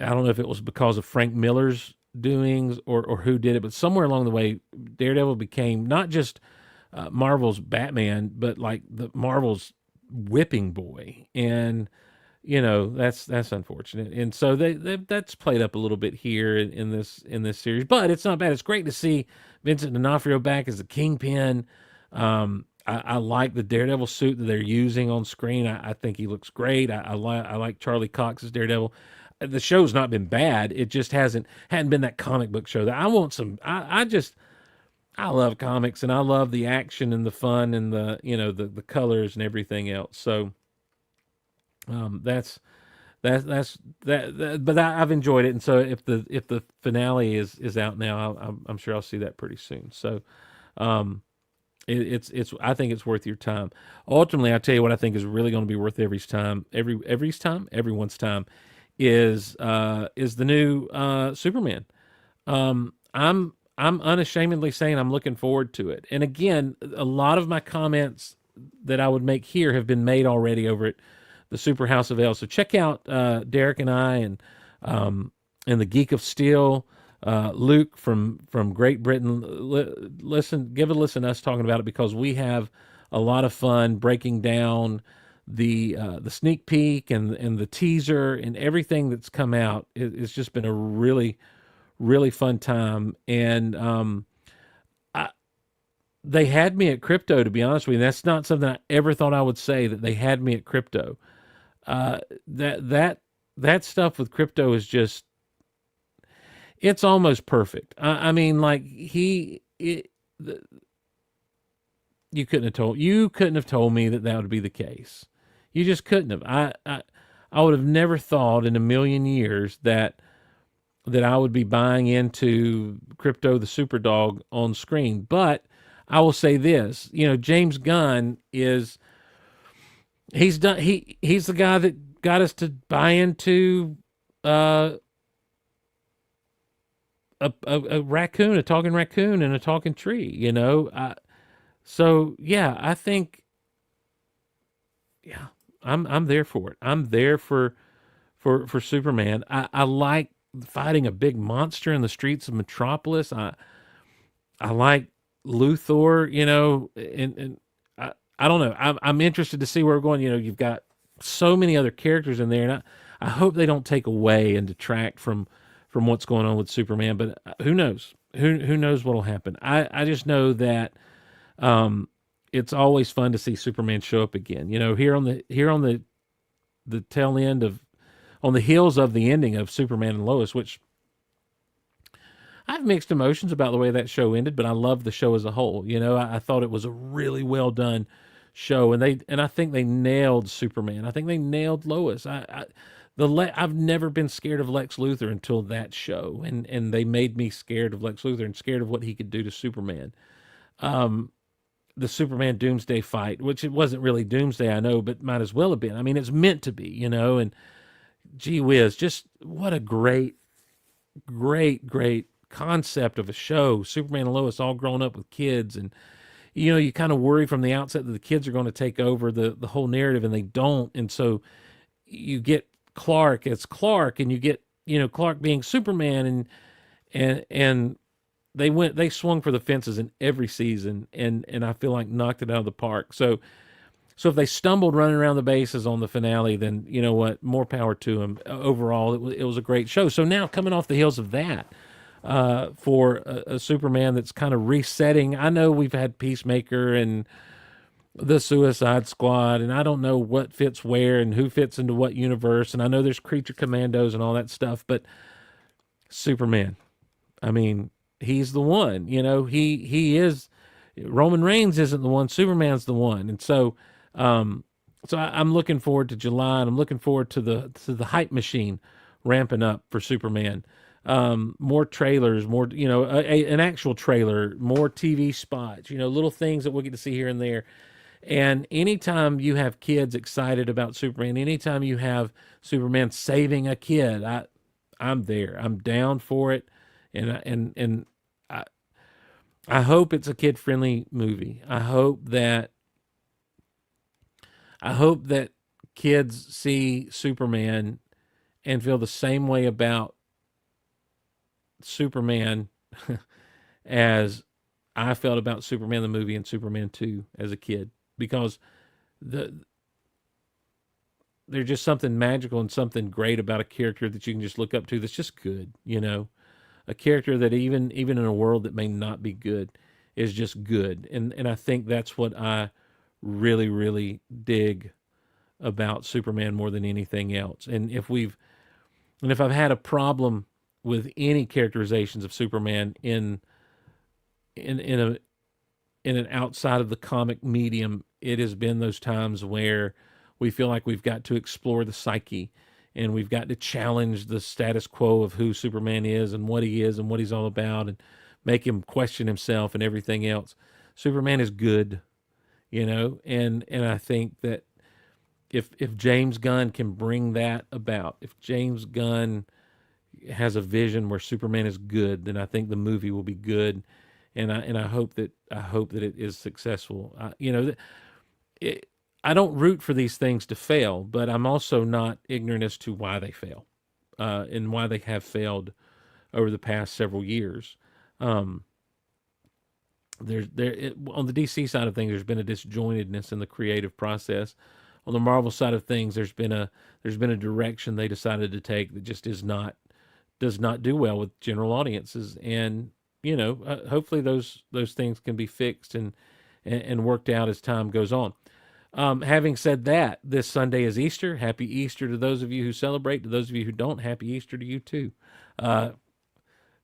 Speaker 1: I don't know if it was because of Frank Miller's doings or who did it, but somewhere along the way, Daredevil became not just Marvel's Batman, but like the Marvel's whipping boy. And that's unfortunate, and so that's played up a little bit here in this series, but it's not bad. It's great to see Vincent D'Onofrio back as the Kingpin. I like the Daredevil suit that they're using on screen. I think he looks great. I like Charlie Cox's Daredevil. The show's not been bad. It just hadn't been that comic book show that I want some. I love comics, and I love the action and the fun and the the colors and everything else. So that's that. But I've enjoyed it, and so if the finale is out now, I'm sure I'll see that pretty soon. So it's I think it's worth your time. Ultimately, I tell you what I think is really going to be worth everyone's time is the new Superman. I'm unashamedly saying I'm looking forward to it. And again, a lot of my comments that I would make here have been made already over at the Super House of L. So check out Derek and I and the Geek of Steel, Luke from Great Britain. Give a listen to us talking about it, because we have a lot of fun breaking down the sneak peek and the teaser and everything that's come out. It's just been a really fun time. And they had me at crypto, to be honest with you. That's not something I ever thought I would say, that they had me at crypto. That stuff with crypto is just, it's almost perfect. I mean, like you couldn't have told me that would be the case. You just couldn't have. I would have never thought in a million years that I would be buying into Crypto the Superdog on screen. But I will say this, James Gunn he's the guy that got us to buy into a raccoon, a talking raccoon and a talking tree, so yeah, I think, yeah, I'm there for it. I'm there for Superman. I like fighting a big monster in the streets of Metropolis. I like Luthor, and I don't know. I'm interested to see where we're going. You've got so many other characters in there, and I hope they don't take away and detract from what's going on with Superman. But who knows? Who knows what'll happen? I just know that it's always fun to see Superman show up again. Here on the tail end of, on the heels of the ending of Superman and Lois, which I have mixed emotions about the way that show ended, but I love the show as a whole. I thought it was a really well done show, and I think they nailed Superman. I think they nailed Lois. I've never been scared of Lex Luthor until that show, and they made me scared of Lex Luthor and scared of what he could do to Superman. The Superman Doomsday fight, which it wasn't really Doomsday, I know, but might as well have been. I mean, it's meant to be, and gee whiz, just what a great concept of a show. Superman and Lois all grown up with kids, and you kind of worry from the outset that the kids are going to take over the whole narrative, and they don't. And so you get Clark as Clark, and you get Clark being Superman, and they swung for the fences in every season, and I feel like knocked it out of the park. So if they stumbled running around the bases on the finale, then you know what, more power to them. Overall, it was a great show. So now, coming off the heels of that, for a Superman that's kind of resetting. I know we've had Peacemaker and the Suicide Squad, and I don't know what fits where and who fits into what universe, and I know there's Creature Commandos and all that stuff, but Superman, I mean, he's the one. He is. Roman Reigns isn't the one. Superman's the one, and so I'm looking forward to July, and I'm looking forward to the hype machine ramping up for Superman. More trailers, more, an actual trailer, more TV spots, little things that we'll get to see here and there. And anytime you have kids excited about Superman, anytime you have Superman saving a kid, I'm there. I'm down for it. And I hope it's a kid-friendly movie. I hope that kids see Superman and feel the same way about Superman as I felt about Superman the movie and Superman 2 as a kid, because there's just something magical and something great about a character that you can just look up to that's just good, a character that even in a world that may not be good, is just good. And I think that's what I really, really dig about Superman more than anything else. And if I've had a problem with any characterizations of Superman in a in an outside of the comic medium, it has been those times where we feel like we've got to explore the psyche and we've got to challenge the status quo of who Superman is and what he is and what he's all about and make him question himself and everything else. Superman is good, and I think that if James Gunn can bring that about, if James Gunn has a vision where Superman is good, then I think the movie will be good, and I hope that it is successful. I don't root for these things to fail, but I'm also not ignorant as to why they fail, and why they have failed over the past several years. On the DC side of things, there's been a disjointedness in the creative process. On the Marvel side of things, there's been a direction they decided to take that just does not do well with general audiences, and hopefully those things can be fixed and worked out as time goes on. Having said that, this Sunday is Easter. Happy Easter to those of you who celebrate. To those of you who don't, happy Easter to you too.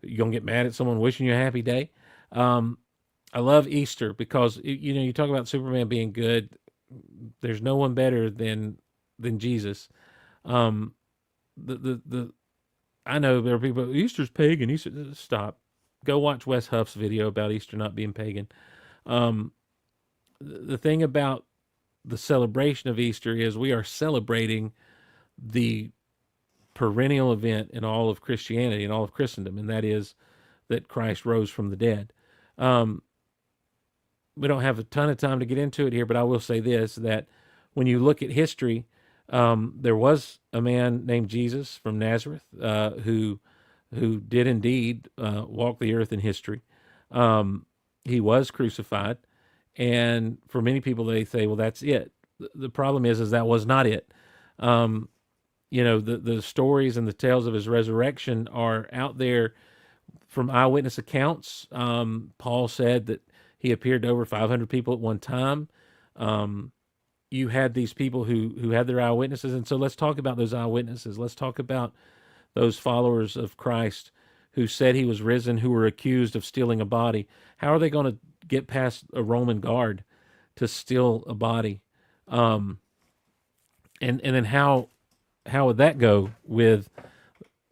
Speaker 1: You gonna get mad at someone wishing you a happy day? I love Easter because you talk about Superman being good. There's no one better than Jesus. I know there are people. Easter's pagan. Easter, stop. Go watch Wes Huff's video about Easter not being pagan. The thing about the celebration of Easter is we are celebrating the perennial event in all of Christianity and all of Christendom, and that is that Christ rose from the dead. We don't have a ton of time to get into it here, but I will say this, that when you look at history, there was a man named Jesus from Nazareth who did indeed walk the earth in history. He was crucified, and for many people, they say, well, that's it. The problem is that was not it. The stories and the tales of his resurrection are out there from eyewitness accounts. Paul said that he appeared to over 500 people at one time. You had these people who had their eyewitnesses. And so let's talk about those eyewitnesses. Let's talk about those followers of Christ who said he was risen, who were accused of stealing a body. How are they going to get past a Roman guard to steal a body? And then how would that go with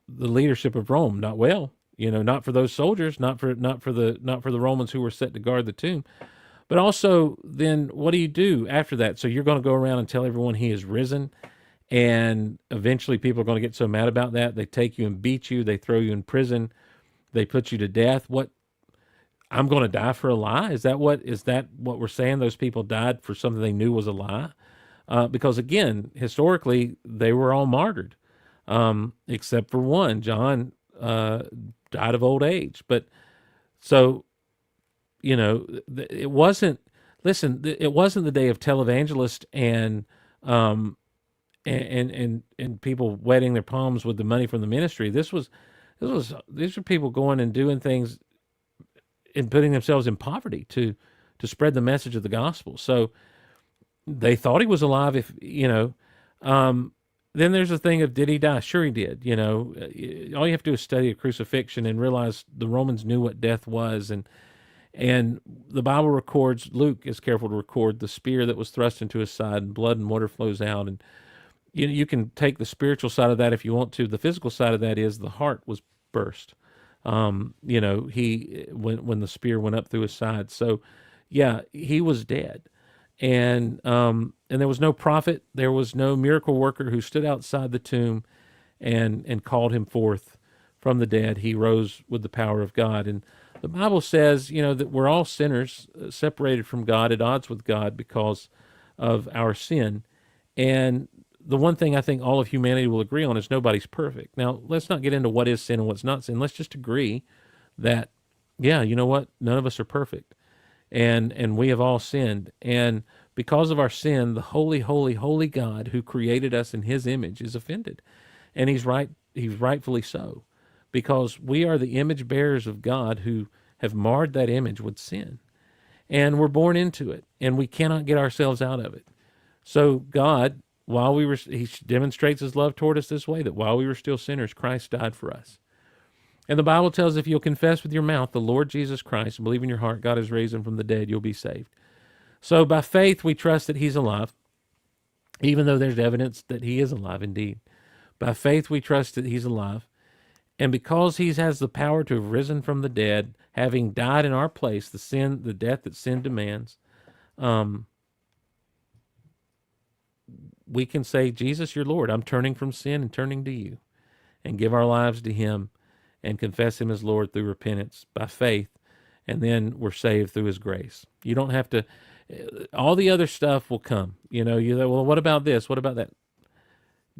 Speaker 1: the leadership of Rome? Not well. Not for those soldiers, not for the Romans who were set to guard the tomb. But also, then what do you do after that? So you're going to go around and tell everyone he is risen, and eventually people are going to get so mad about that they take you and beat you, they throw you in prison, they put you to death. What? I'm going to die for a lie? Is that what we're saying? Those people died for something they knew was a lie? Because again, historically, they were all martyred, except for one. John died of old age. But so, it wasn't. Listen, it wasn't the day of televangelist and people wetting their palms with the money from the ministry. These are people going and doing things and putting themselves in poverty to spread the message of the gospel. So they thought he was alive. Then there's the thing of, did he die? Sure he did. All you have to do is study a crucifixion and realize the Romans knew what death was. And the Bible records, Luke is careful to record the spear that was thrust into his side, and blood and water flows out. And you can take the spiritual side of that if you want to. The physical side of that is the heart was burst. When the spear went up through his side. So yeah, he was dead. And there was no prophet, there was no miracle worker who stood outside the tomb and called him forth from the dead. He rose with the power of God. And the Bible says, that we're all sinners, separated from God, at odds with God because of our sin. And the one thing I think all of humanity will agree on is nobody's perfect. Now, let's not get into what is sin and what's not sin. Let's just agree that, yeah, you know what? None of us are perfect. And we have all sinned. And because of our sin, the holy, holy, holy God who created us in his image is offended. And he's rightfully so, because we are the image bearers of God who have marred that image with sin. and we're born into it, and we cannot get ourselves out of it. So God, he demonstrates his love toward us this way, that while we were still sinners, Christ died for us. And the Bible tells if you'll confess with your mouth the Lord Jesus Christ and believe in your heart God has raised him from the dead, you'll be saved. So by faith, we trust that he's alive, even though there's evidence that he is alive indeed. By faith, we trust that he's alive. And because he has the power to have risen from the dead, having died in our place, the death that sin demands, we can say, Jesus, you're Lord. I'm turning from sin and turning to you, and give our lives to him and confess him as Lord through repentance by faith. And then we're saved through his grace. You don't have to, all the other stuff will come. You know, well, what about this? What about that?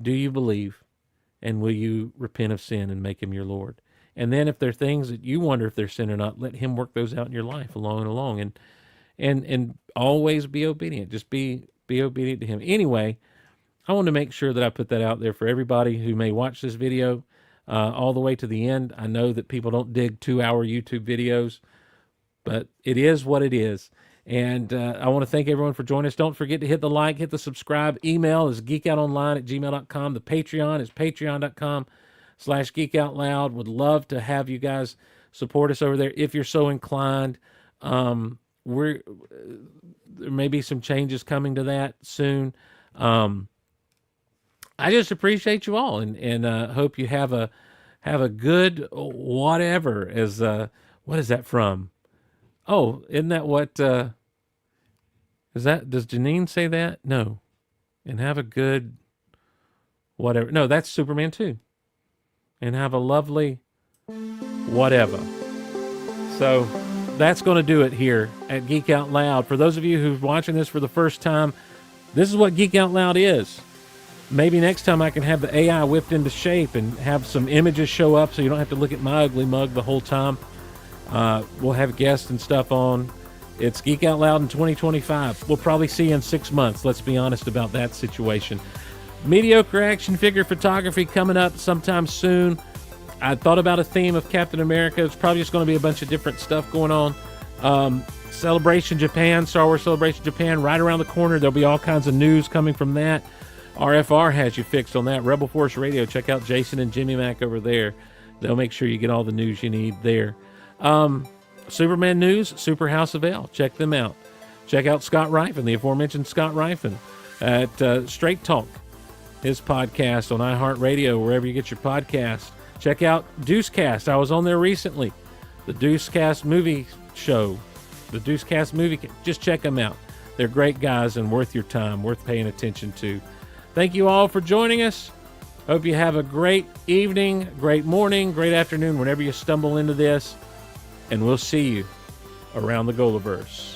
Speaker 1: Do you believe? And will you repent of sin and make him your Lord? And then if there are things that you wonder if they're sin or not, let him work those out in your life along and along. And always be obedient. Just be obedient to him. Anyway, I want to make sure that I put that out there for everybody who may watch this video all the way to the end. I know that people don't dig 2-hour YouTube videos, but it is what it is. And I want to thank everyone for joining us. Don't forget to hit the like, hit the subscribe. Email is geekoutonline@gmail.com. The Patreon is patreon.com/geekoutloud. Would love to have you guys support us over there if you're so inclined. There may be some changes coming to that soon. I just appreciate you all, and hope you have a good whatever. As what is that from? Oh, isn't that what, is that, does Janine say that? No. And have a good whatever. No, that's Superman 2. And have a lovely whatever. So that's going to do it here at Geek Out Loud. For those of you who's watching this for the first time, this is what Geek Out Loud is. Maybe next time I can have the AI whipped into shape and have some images show up so you don't have to look at my ugly mug the whole time. We'll have guests and stuff on. It's Geek Out Loud in 2025. We'll probably see you in 6 months. Let's be honest about that situation. Mediocre action figure photography coming up sometime soon. I thought about a theme of Captain America. It's probably just going to be a bunch of different stuff going on. Celebration Japan, Star Wars Celebration Japan, right around the corner. There'll be all kinds of news coming from that. RFR has you fixed on that. Rebel Force Radio. Check out Jason and Jimmy Mac over there. They'll make sure you get all the news you need there. Superman News, Super House of L. Check them out. Check out Scott Rifen, the aforementioned Scott Rifen at Straight Talk, his podcast on iHeartRadio, wherever you get your podcast. Check out Deucecast. I was on there recently. The Deucecast movie show. The Deucecast movie. Just check them out. They're great guys and worth your time, worth paying attention to. Thank you all for joining us. Hope you have a great evening, great morning, great afternoon, whenever you stumble into this. And we'll see you around the Golaverse.